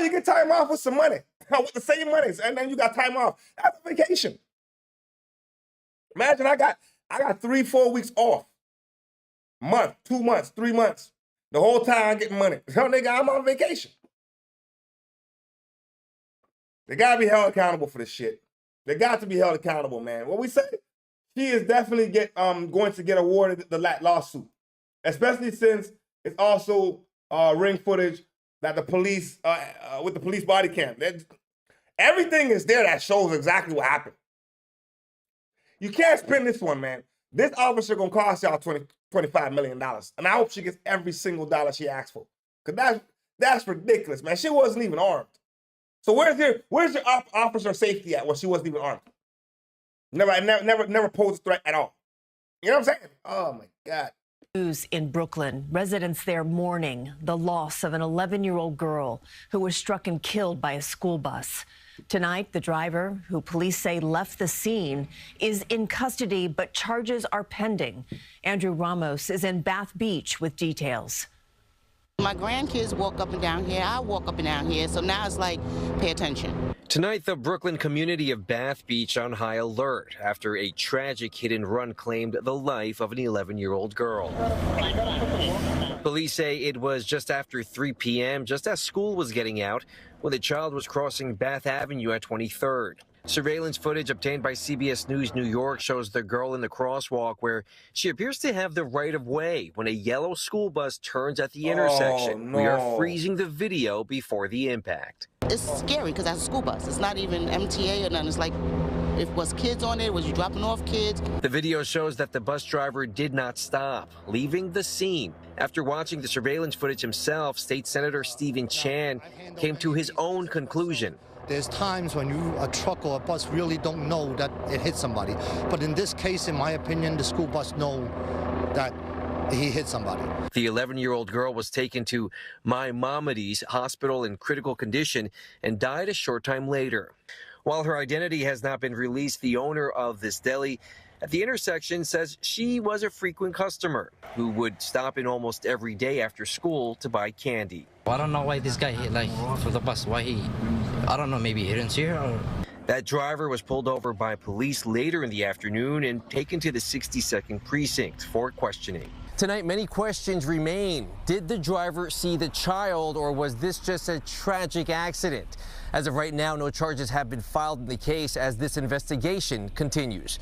you get time off with some money. With the same money, and then you got time off. That's a vacation. Imagine I got 3-4 weeks off. Month, 2 months, 3 months. The whole time I'm getting money. So nigga, I'm on vacation. They gotta be held accountable for this shit. They got to be held accountable, man. What we say? She is definitely going to get awarded the lawsuit, especially since it's also ring footage that the police, with the police body cam. Everything is there that shows exactly what happened. You can't spin this one, man. This officer gonna cost y'all $25 million, and I hope she gets every single dollar she asked for, cause that's ridiculous, man. She wasn't even armed. So where's your officer safety at when she wasn't even armed? Never posed a threat at all. You know what I'm saying? Oh my God. News in Brooklyn. Residents there mourning the loss of an 11-year-old girl who was struck and killed by a school bus. Tonight, the driver, who police say left the scene, is in custody, but charges are pending. Andrew Ramos is in Bath Beach with details. My grandkids walk up and down here. I walk up and down here. So now it's like, pay attention. Tonight, the Brooklyn community of Bath Beach on high alert after a tragic hit and run claimed the life of an 11-year-old girl. Police say it was just after 3 p.m., just as school was getting out, when the child was crossing Bath Avenue at 23rd. Surveillance footage obtained by CBS News New York shows the girl in the crosswalk where she appears to have the right of way when a yellow school bus turns at the intersection. No. We are freezing the video before the impact. It's scary because that's a school bus. It's not even MTA or nothing. It's like, if was kids on it, was you dropping off kids? The video shows that the bus driver did not stop, leaving the scene. After watching the surveillance footage himself, State Senator Stephen Chan came to his own conclusion. There's times when a truck or a bus really don't know that it hit somebody. But in this case, in my opinion, the school bus know that he hit somebody. The 11-year-old girl was taken to Maimonides Hospital in critical condition and died a short time later. While her identity has not been released, the owner of this deli at the intersection says she was a frequent customer who would stop in almost every day after school to buy candy. I don't know why this guy hit for the bus. I don't know, maybe he didn't see her. Or... That driver was pulled over by police later in the afternoon and taken to the 62nd precinct for questioning. Tonight, many questions remain. Did the driver see the child, or was this just a tragic accident? As of right now, no charges have been filed in the case as this investigation continues.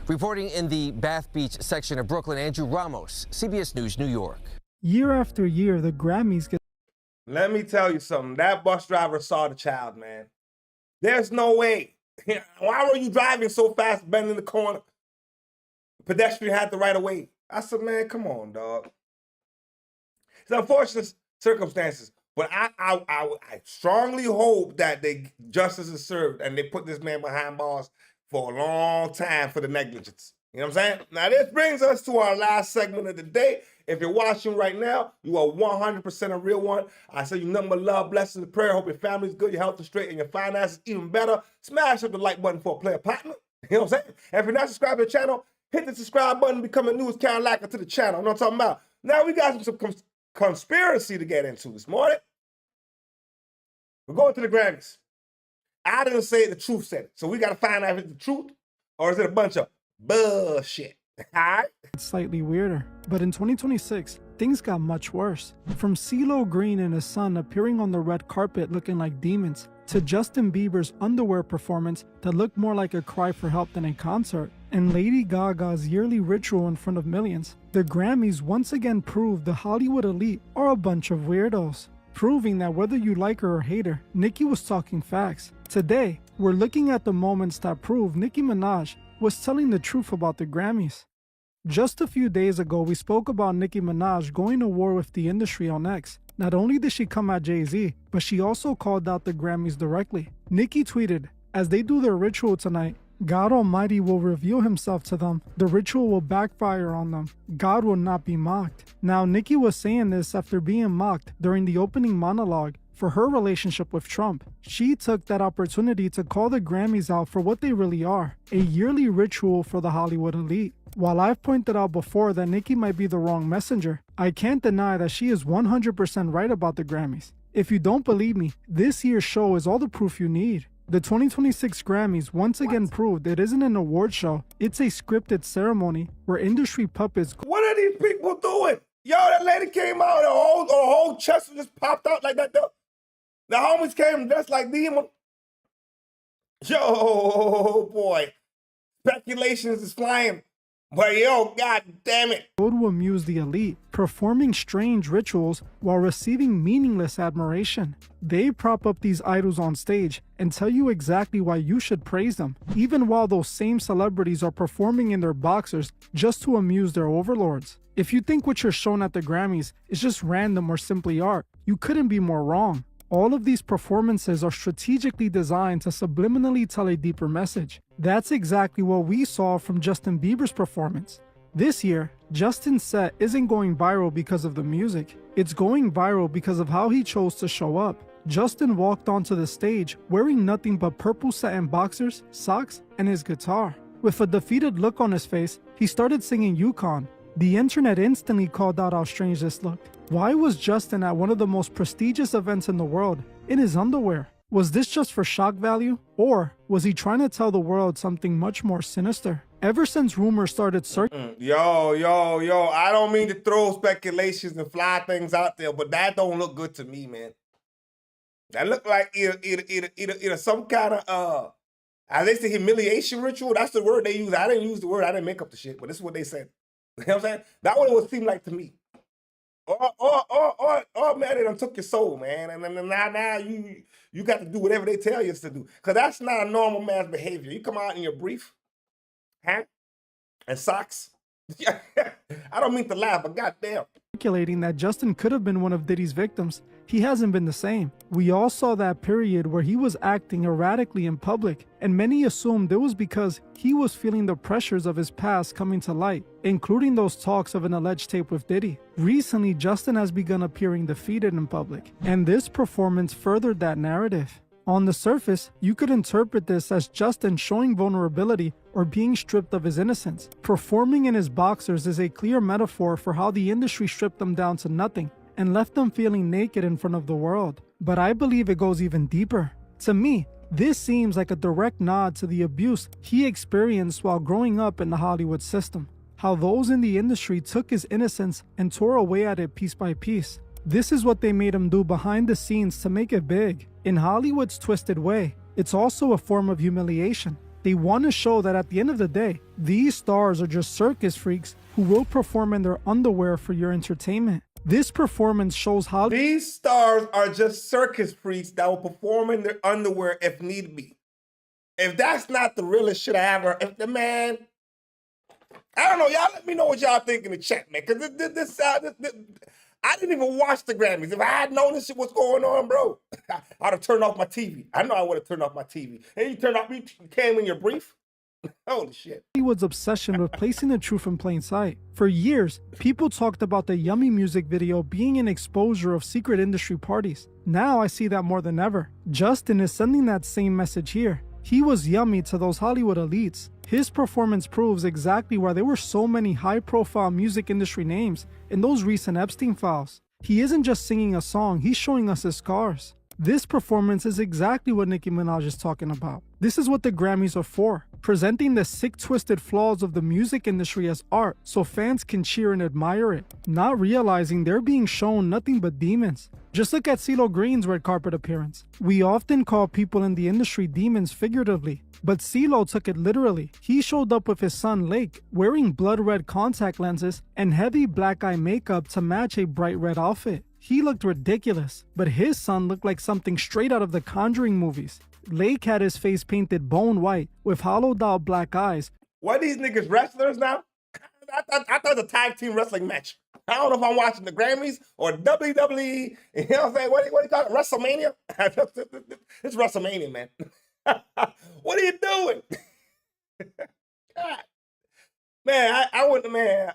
Reporting in the Bath Beach section of Brooklyn, Andrew Ramos, CBS News, New York. Year after year, the Grammys get... Let me tell you something. That bus driver saw the child, man. There's no way. Why were you driving so fast, bending the corner? Pedestrian had the right of way. I said, man, come on, dog. It's unfortunate circumstances, but I strongly hope that justice is served and they put this man behind bars for a long time for the negligence. You know what I'm saying? Now, this brings us to our last segment of the day. If you're watching right now, you are 100% a real one. I say you nothing but love, blessings, and prayer. Hope your family's good, your health is straight, and your finances even better. Smash up the like button for a player partner. You know what I'm saying? And if you're not subscribed to the channel, hit the subscribe button, become a newest CADILLAC to the channel. You know what I'm talking about? Now we got some conspiracy to get into this morning. We're going to the Grammys. I didn't say it, the truth said it. So we got to find out if it's the truth or is it a bunch of bullshit. All right? It's slightly weirder. But in 2026, things got much worse. From CeeLo Green and his son appearing on the red carpet looking like demons, to Justin Bieber's underwear performance that looked more like a cry for help than a concert, and Lady Gaga's yearly ritual in front of millions, the Grammys once again proved the Hollywood elite are a bunch of weirdos. Proving that whether you like her or hate her, Nicki was talking facts. Today, we're looking at the moments that prove Nicki Minaj was telling the truth about the Grammys. Just a few days ago, we spoke about Nicki Minaj going to war with the industry on X. Not only did she come at Jay-Z, but she also called out the Grammys directly. Nicki tweeted, "As they do their ritual tonight, God Almighty will reveal himself to them. The ritual will backfire on them. God will not be mocked." Now, Nicki was saying this after being mocked during the opening monologue for her relationship with Trump. She took that opportunity to call the Grammys out for what they really are, a yearly ritual for the Hollywood elite. While I've pointed out before that Nicki might be the wrong messenger, I can't deny that she is 100% right about the Grammys. If you don't believe me, this year's show is all the proof you need. The 2026 Grammys once again proved it isn't an award show, it's a scripted ceremony where industry puppets... What are these people doing? Yo, that lady came out, her whole chest just popped out like that. The homies came dressed like demons. Yo, boy. Speculations is flying. But yo, god damn it. To amuse the elite, performing strange rituals while receiving meaningless admiration. They prop up these idols on stage and tell you exactly why you should praise them, even while those same celebrities are performing in their boxers just to amuse their overlords. If you think what you're shown at the Grammys is just random or simply art, you couldn't be more wrong. All of these performances are strategically designed to subliminally tell a deeper message. That's exactly what we saw from Justin Bieber's performance. This year, Justin's set isn't going viral because of the music. It's going viral because of how he chose to show up. Justin walked onto the stage wearing nothing but purple satin boxers, socks, and his guitar. With a defeated look on his face, he started singing Yukon. The internet instantly called out how strange this looked. Why was Justin at one of the most prestigious events in the world in his underwear? Was this just for shock value? Or was he trying to tell the world something much more sinister? Ever since rumors started circulating, Yo, I don't mean to throw speculations and fly things out there, but that don't look good to me, man. That look like either some kind of, as they say, humiliation ritual. That's the word they use. I didn't use the word. I didn't make up the shit, but this is what they said. You know what I'm saying? That what it would seem like to me. Or man, they done took your soul, man. And then now you got to do whatever they tell you to do. Because that's not a normal man's behavior. You come out in your brief, hat, and socks. I don't mean to laugh, but goddamn. that Justin could have been one of Diddy's victims, he hasn't been the same. We all saw that period where he was acting erratically in public, and many assumed it was because he was feeling the pressures of his past coming to light, including those talks of an alleged tape with Diddy. Recently, Justin has begun appearing defeated in public, and this performance furthered that narrative. On the surface, you could interpret this as Justin showing vulnerability or being stripped of his innocence. Performing in his boxers is a clear metaphor for how the industry stripped them down to nothing and left them feeling naked in front of the world. But I believe it goes even deeper. To me, this seems like a direct nod to the abuse he experienced while growing up in the Hollywood system. How those in the industry took his innocence and tore away at it piece by piece. This is what they made him do behind the scenes to make it big. In Hollywood's twisted way, it's also a form of humiliation. They want to show that at the end of the day, these stars are just circus freaks who will perform in their underwear for your entertainment. This performance shows how these stars are just circus freaks that will perform in their underwear if need be. If that's not the realest shit I ever, if the man, I don't know, y'all let me know what y'all think in the chat, man, because this I didn't even watch the Grammys. If I had known this shit was going on, bro, I'd have turned off my TV. I know I would have turned off my TV. And you turned off, you came in your brief? Holy shit. Hollywood's obsession with placing the truth in plain sight. For years, people talked about the Yummy music video being an exposure of secret industry parties. Now I see that more than ever. Justin is sending that same message here. He was yummy to those Hollywood elites. His performance proves exactly why there were so many high-profile music industry names in those recent Epstein files. He isn't just singing a song, he's showing us his scars. This performance is exactly what Nicki Minaj is talking about. This is what the Grammys are for, presenting the sick, twisted flaws of the music industry as art so fans can cheer and admire it, not realizing they're being shown nothing but demons. Just look at CeeLo Green's red carpet appearance. We often call people in the industry demons figuratively, but CeeLo took it literally. He showed up with his son Lake, wearing blood red contact lenses and heavy black eye makeup to match a bright red outfit. He looked ridiculous, but his son looked like something straight out of the Conjuring movies. Lake had his face painted bone white with hollowed out black eyes. What, these niggas wrestlers now? I thought it was a tag team wrestling match. I don't know if I'm watching the Grammys or WWE. You know what I'm saying? What do you call it? WrestleMania? It's WrestleMania, man. What are you doing? God. Man, I wouldn't, man.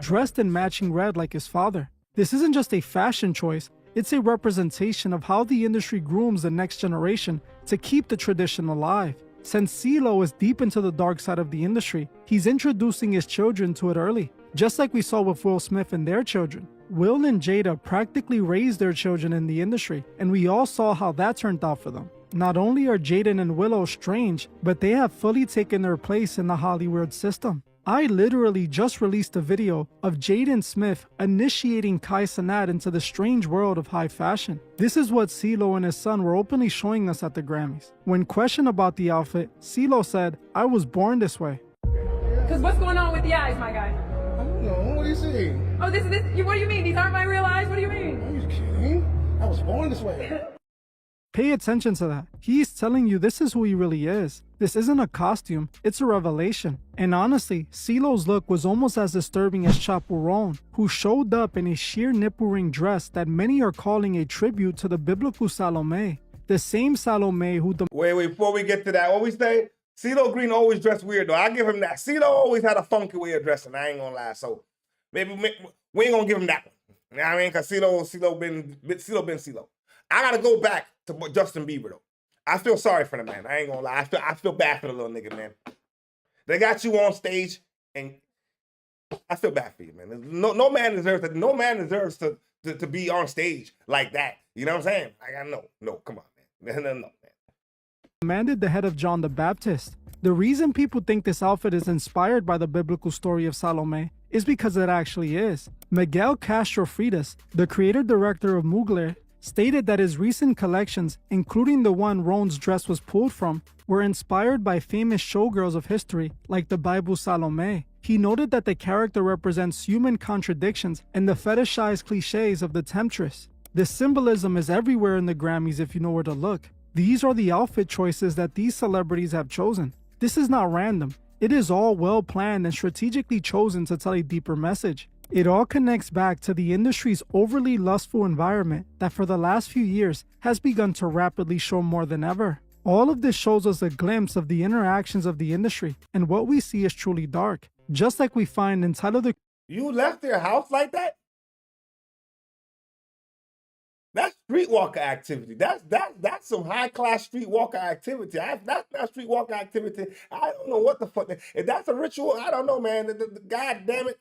Dressed in matching red like his father. This isn't just a fashion choice, it's a representation of how the industry grooms the next generation to keep the tradition alive. Since CeeLo is deep into the dark side of the industry, he's introducing his children to it early, just like we saw with Will Smith and their children. Will and Jada practically raised their children in the industry, and we all saw how that turned out for them. Not only are Jaden and Willow strange, but they have fully taken their place in the Hollywood system. I literally just released a video of Jaden Smith initiating Kai Cenat into the strange world of high fashion. This is what CeeLo and his son were openly showing us at the Grammys. When questioned about the outfit, CeeLo said, "I was born this way." Because what's going on with the eyes, my guy? I don't know. What do you see? Oh, this. What do you mean? These aren't my real eyes? What do you mean? Are you kidding? I was born this way. Pay attention to that. He's telling you this is who he really is. This isn't a costume, it's a revelation. And honestly, CeeLo's look was almost as disturbing as Chappell Roan, who showed up in a sheer nipple ring dress that many are calling a tribute to the biblical Salome. The same Salome who... Wait, before we get to that, what we say? CeeLo Green always dressed weird, though. I give him that. CeeLo always had a funky way of dressing, I ain't gonna lie. So maybe we ain't gonna give him that one. You know what I mean? Because CeeLo been CeeLo. I gotta go back to Justin Bieber, though. I feel sorry for the man. I ain't gonna lie. I feel bad for the little nigga, man. They got you on stage, and I feel bad for you, man. No man deserves to be on stage like that. You know what I'm saying? I got no, come on, man. No, man. Commanded the head of John the Baptist. The reason people think this outfit is inspired by the biblical story of Salome is because it actually is. Miguel Castro Freitas, the creator-director of Mugler, stated that his recent collections, including the one Ron's dress was pulled from, were inspired by famous showgirls of history like the Bible's Salome. He noted that the character represents human contradictions and the fetishized cliches of the temptress. The symbolism is everywhere in the Grammys if you know where to look. These are the outfit choices that these celebrities have chosen. This is not random. It is all well planned and strategically chosen to tell a deeper message. It all connects back to the industry's overly lustful environment that for the last few years has begun to rapidly show more than ever. All of this shows us a glimpse of the interactions of the industry, and what we see is truly dark. Just like we find in Tyler the... You left your house like that? That's streetwalker activity. That's some high-class streetwalker activity. That's not streetwalker activity. I don't know what the fuck. If that's a ritual, I don't know, man. God damn it.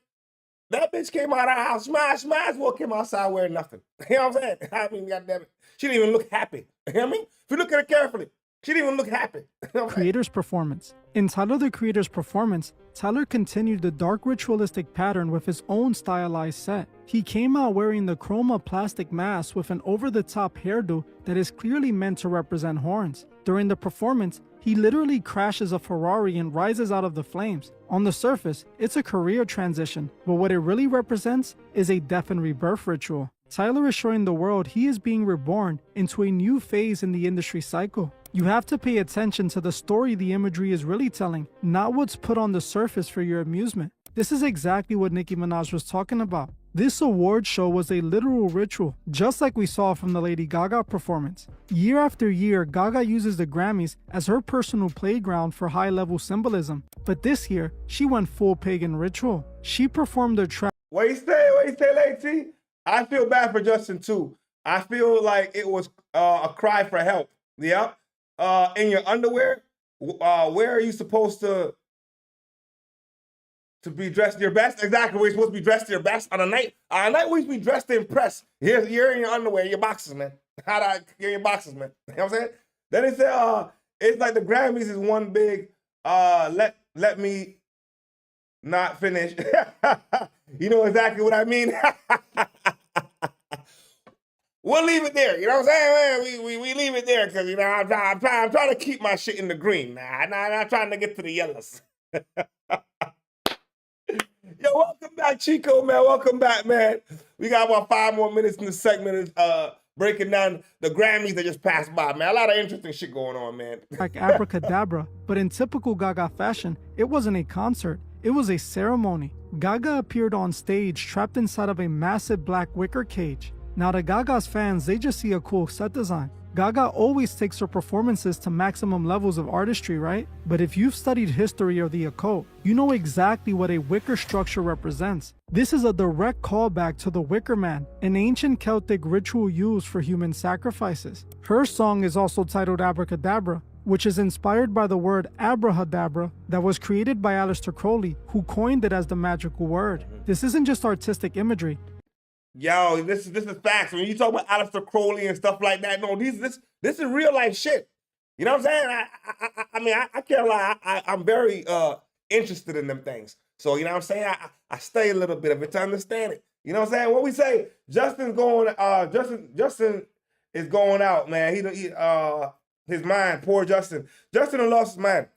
That bitch came out of our house. Might as well came outside wearing nothing. You know what I'm saying? I mean, God damn it. She didn't even look happy. You know what I mean? If you look at her carefully, she didn't even look happy. Creator's performance. In Tyler the Creator's performance, Tyler continued the dark ritualistic pattern with his own stylized set. He came out wearing the chroma plastic mask with an over-the-top hairdo that is clearly meant to represent horns. During the performance, he literally crashes a Ferrari and rises out of the flames. On the surface, it's a career transition, but what it really represents is a death and rebirth ritual. Tyler is showing the world he is being reborn into a new phase in the industry cycle. You have to pay attention to the story the imagery is really telling, not what's put on the surface for your amusement. This is exactly what Nicki Minaj was talking about. This award show was a literal ritual, just like we saw from the Lady Gaga performance. Year after year, Gaga uses the Grammys as her personal playground for high-level symbolism. But this year, she went full pagan ritual. She performed a track. What you say, Lady? I feel bad for Justin too. I feel like it was a cry for help. Yep. In your underwear, where are you supposed to be dressed your best? Exactly, we're supposed to be dressed your best on a night. On a night we should be dressed to impress. You're in your underwear, your boxes, man. You're in your boxes, man. You know what I'm saying? Then they say, it's like the Grammys is one big, let me not finish. You know exactly what I mean? We'll leave it there. You know what I'm saying? We leave it there because, you know, I'm trying to keep my shit in the green. I'm not trying to get to the yellows. Yo, welcome back, Chico, man. Welcome back, man. We got about 5 more minutes in the segment breaking down the Grammys that just passed by, man. A lot of interesting shit going on, man. Like Abracadabra, but in typical Gaga fashion, it wasn't a concert. It was a ceremony. Gaga appeared on stage trapped inside of a massive black wicker cage. Now to Gaga's fans, they just see a cool set design. Gaga always takes her performances to maximum levels of artistry, right? But if you've studied history or the occult, you know exactly what a wicker structure represents. This is a direct callback to the Wicker Man, an ancient Celtic ritual used for human sacrifices. Her song is also titled Abracadabra, which is inspired by the word abrahadabra that was created by Aleister Crowley, who coined it as the magical word. This isn't just artistic imagery. Yo, this is facts. When you talk about Aleister Crowley and stuff like that, no, this is real life shit. You know what I'm saying? I mean, I can't lie. I'm very interested in them things. So, you know what I'm saying? I study a little bit of it to understand it. You know what I'm saying? What we say, Justin is going out, man. He his mind, poor Justin. Justin has lost his mind.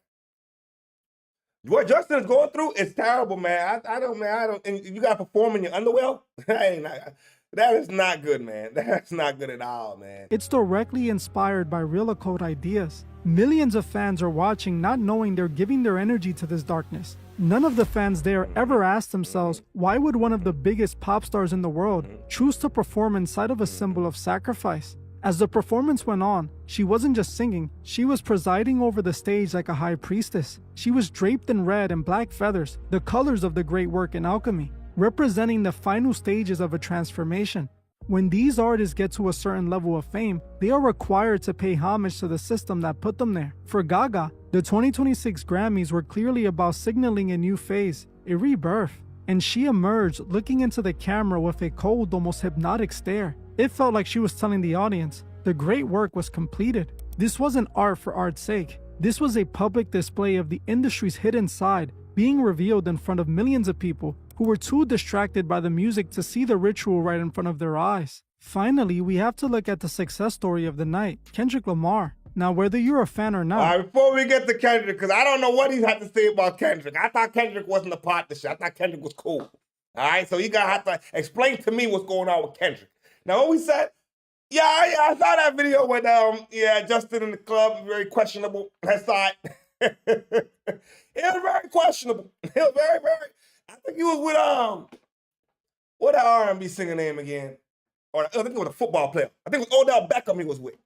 What Justin is going through is terrible, man. I don't, and you got to perform in your underwear? That is not good, man. That's not good at all, man. It's directly inspired by real occult ideas. Millions of fans are watching not knowing they're giving their energy to this darkness. None of the fans there ever asked themselves, why would one of the biggest pop stars in the world choose to perform inside of a symbol of sacrifice? As the performance went on, she wasn't just singing, she was presiding over the stage like a high priestess. She was draped in red and black feathers, the colors of the great work in alchemy, representing the final stages of a transformation. When these artists get to a certain level of fame, they are required to pay homage to the system that put them there. For Gaga, the 2026 Grammys were clearly about signaling a new phase, a rebirth. And she emerged looking into the camera with a cold, almost hypnotic stare. It felt like she was telling the audience, the great work was completed. This wasn't art for art's sake. This was a public display of the industry's hidden side being revealed in front of millions of people who were too distracted by the music to see the ritual right in front of their eyes. Finally, we have to look at the success story of the night, Kendrick Lamar. Now, whether you're a fan or not. All right, before we get to Kendrick, because I don't know what he had to say about Kendrick. I thought Kendrick wasn't a part of the shit. I thought Kendrick was cool. All right, so you got to have to explain to me what's going on with Kendrick. Now, what we said, I saw that video with, Justin in the club, very questionable. I saw it. It was very questionable. It was very, I think he was with, what that R&B singer name again? Or I think it was a football player. I think it was Odell Beckham he was with.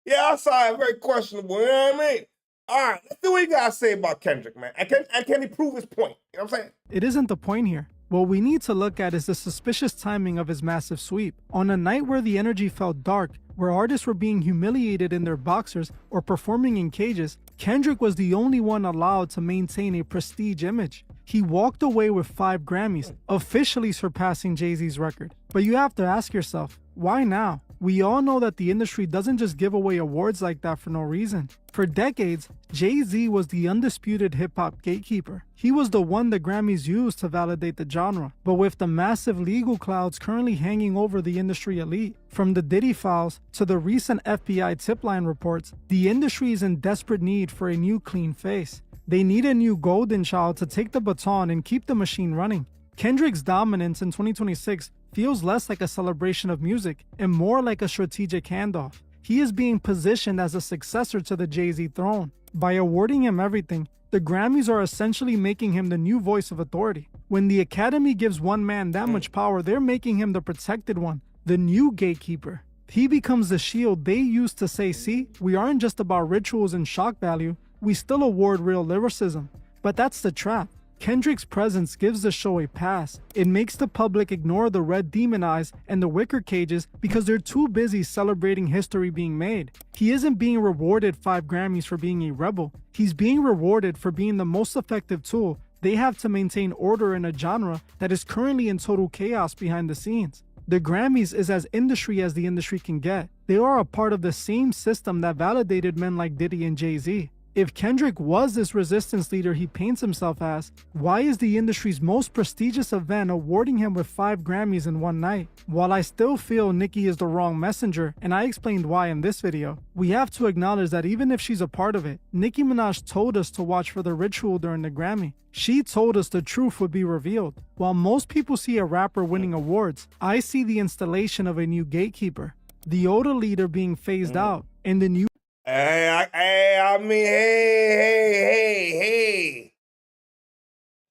Yeah, I saw it. Very questionable. You know what I mean? All right, let's see what you got to say about Kendrick, man. And can he prove his point? You know what I'm saying? It isn't the point here. What we need to look at is the suspicious timing of his massive sweep. On a night where the energy felt dark, where artists were being humiliated in their boxers or performing in cages, Kendrick was the only one allowed to maintain a prestige image. He walked away with 5 Grammys, officially surpassing Jay-Z's record. But you have to ask yourself, why now? We all know that the industry doesn't just give away awards like that for no reason. For decades, Jay-Z was the undisputed hip-hop gatekeeper. He was the one the Grammys used to validate the genre. But with the massive legal clouds currently hanging over the industry elite, from the Diddy files to the recent FBI tip line reports, the industry is in desperate need for a new clean face. They need a new golden child to take the baton and keep the machine running. Kendrick's dominance in 2026 feels less like a celebration of music and more like a strategic handoff. He is being positioned as a successor to the Jay-Z throne. By awarding him everything, the Grammys are essentially making him the new voice of authority. When the Academy gives one man that much power, they're making him the protected one, the new gatekeeper. He becomes the shield they use to say, see, we aren't just about rituals and shock value, we still award real lyricism. But that's the trap. Kendrick's presence gives the show a pass. It makes the public ignore the red demon eyes and the wicker cages because they're too busy celebrating history being made. He isn't being rewarded 5 Grammys for being a rebel. He's being rewarded for being the most effective tool they have to maintain order in a genre that is currently in total chaos behind the scenes. The Grammys is as industry as the industry can get. They are a part of the same system that validated men like Diddy and Jay-Z. If Kendrick was this resistance leader he paints himself as, why is the industry's most prestigious event awarding him with 5 Grammys in one night? While I still feel Nicki is the wrong messenger, and I explained why in this video, we have to acknowledge that even if she's a part of it, Nicki Minaj told us to watch for the ritual during the Grammy. She told us the truth would be revealed. While most people see a rapper winning awards, I see the installation of a new gatekeeper, the older leader being phased out, and the new Hey.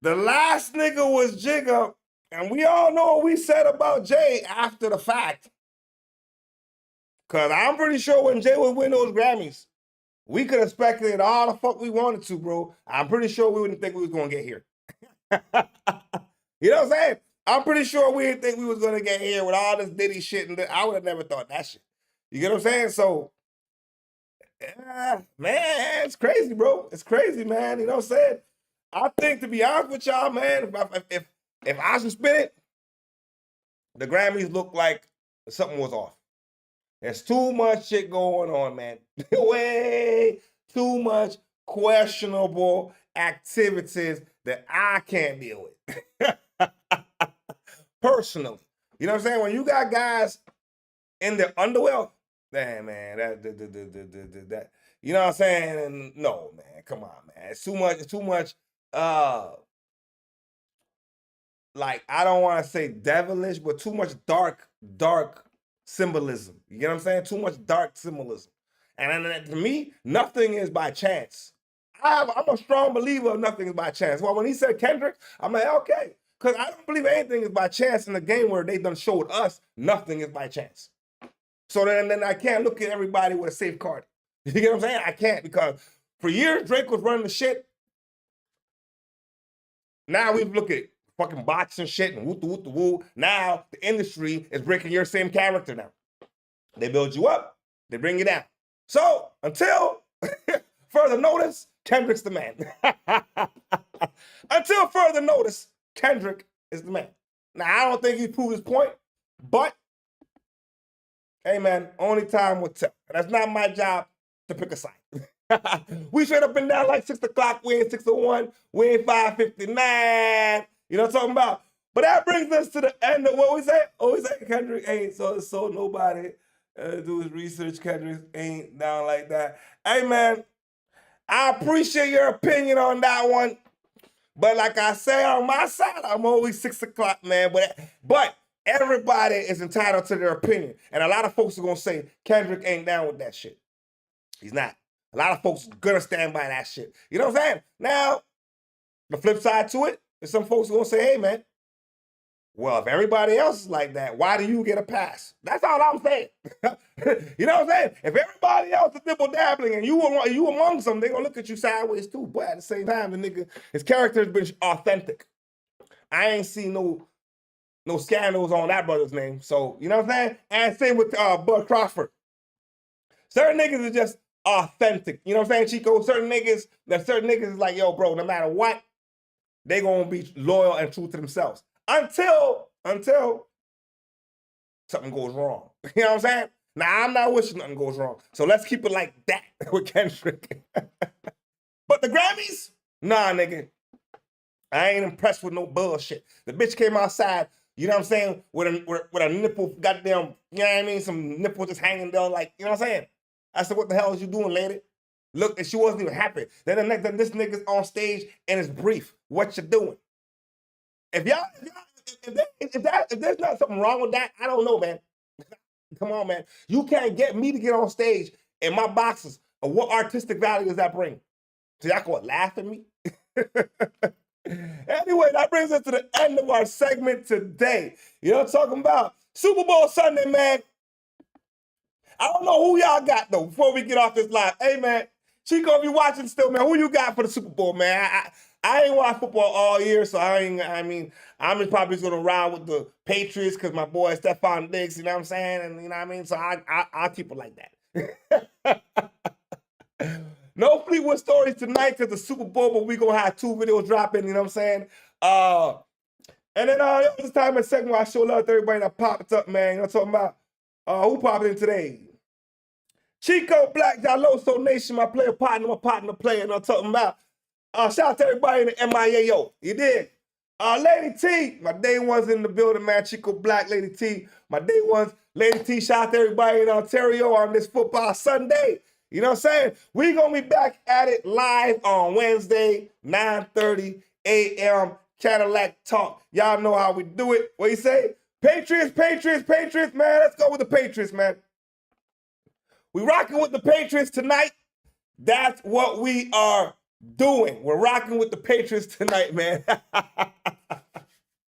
The last nigga was Jigga, and we all know what we said about Jay after the fact. Because I'm pretty sure when Jay would win those Grammys, we could have speculated all the fuck we wanted to, bro. I'm pretty sure we wouldn't think we was going to get here. You know what I'm saying? I'm pretty sure we didn't think we was going to get here with all this Diddy shit, and I would have never thought that shit. You get what I'm saying? So, man, it's crazy, bro. It's crazy, man. You know what I'm saying? I think, to be honest with y'all, man, if I should spin it, the Grammys look like something was off. There's too much shit going on, man. Way too much questionable activities that I can't deal with. Personally. You know what I'm saying? When you got guys in their underwear, man, that you know what I'm saying? And no, man, come on, man. It's too much, like, I don't want to say devilish, but too much dark symbolism. You get what I'm saying? Too much dark symbolism. And to me, nothing is by chance. I'm a strong believer of nothing is by chance. Well, when he said Kendrick, I'm like, okay. Because I don't believe anything is by chance in the game where they done showed us nothing is by chance. So then I can't look at everybody with a safe card. You get what I'm saying? I can't, because for years, Drake was running the shit. Now we look at fucking bots and shit and woo. Now the industry is breaking your same character now. They build you up, they bring you down. So until further notice, Kendrick's the man. Until further notice, Kendrick is the man. Now, I don't think he proved his point, but, hey, man, only time will tell. And that's not my job to pick a side. We straight up and down like 6 o'clock. We ain't 6:01. We ain't 5:59. You know what I'm talking about? But that brings us to the end of what we say. Oh, we say Kendrick ain't so nobody do his research. Kendrick ain't down like that. Hey, man, I appreciate your opinion on that one. But like I say on my side, I'm always 6 o'clock, man. But everybody is entitled to their opinion. And a lot of folks are going to say Kendrick ain't down with that shit. He's not. A lot of folks gonna stand by that shit. You know what I'm saying? Now, the flip side to it is some folks gonna say, hey, man, well, if everybody else is like that, why do you get a pass? That's all I'm saying. You know what I'm saying? If everybody else is nipple dabbling and you amongst them, they gonna look at you sideways too. But at the same time, the nigga, his character has been authentic. I ain't seen no scandals on that brother's name. So, you know what I'm saying? And same with Bud Crawford. Certain niggas are just authentic. You know what I'm saying, Chico? Certain niggas is like, yo, bro, no matter what, they gonna be loyal and true to themselves. Until something goes wrong. You know what I'm saying? Now, I'm not wishing nothing goes wrong. So let's keep it like that with Kendrick. But the Grammys? Nah, nigga. I ain't impressed with no bullshit. The bitch came outside, you know what I'm saying, with a nipple, goddamn, you know what I mean? Some nipple just hanging down, like, you know what I'm saying? I said, what the hell is you doing, lady? Look, and she wasn't even happy. Then this nigga's on stage and it's brief. What you doing? If there's not something wrong with that, I don't know, man. Come on, man. You can't get me to get on stage in my boxes. Or what artistic value does that bring? So y'all gonna laugh at me? Anyway, that brings us to the end of our segment today. You know what I'm talking about? Super Bowl Sunday, man. I don't know who y'all got, though, before we get off this live. Hey, man, Chico, if you watching still, man, who you got for the Super Bowl, man? I ain't watched football all year, so I'm just probably going to ride with the Patriots because my boy Stephon Diggs, you know what I'm saying? And you know what I mean? So I'll keep it like that. No Fleetwood stories tonight because the Super Bowl, but we going to have 2 videos dropping, you know what I'm saying? And then this time in the segment, I show love to everybody that popped up, man. You know what I'm talking about? Who popped in today? Chico Black, Jaloso Nation, my player partner, player, you know what I'm talking about? Shout out to everybody in the MIAO. You did. Lady T, my day one's in the building, man. Chico Black, Lady T, my day one's. Lady T, shout out to everybody in Ontario on this football Sunday. You know what I'm saying? We're going to be back at it live on Wednesday, 9:30 a.m. Cadillac Talk. Y'all know how we do it. What you say? Patriots, man. Let's go with the Patriots, man. We rocking with the Patriots tonight. That's what we are doing. We're rocking with the Patriots tonight, man.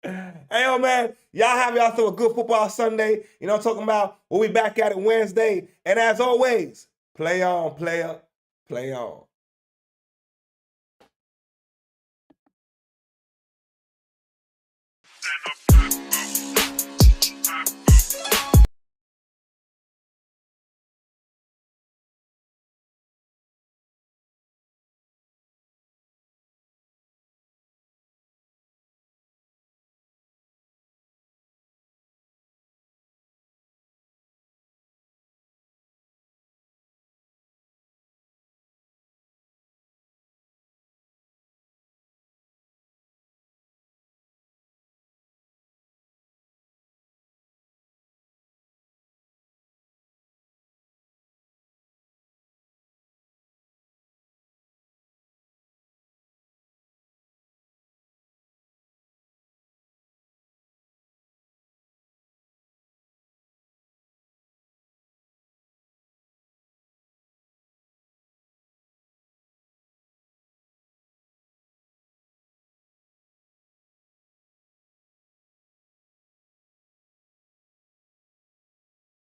Hey, yo, man. Y'all have yourself a good football Sunday. You know what I'm talking about? We'll be back at it Wednesday. And as always, play on, player. Play on.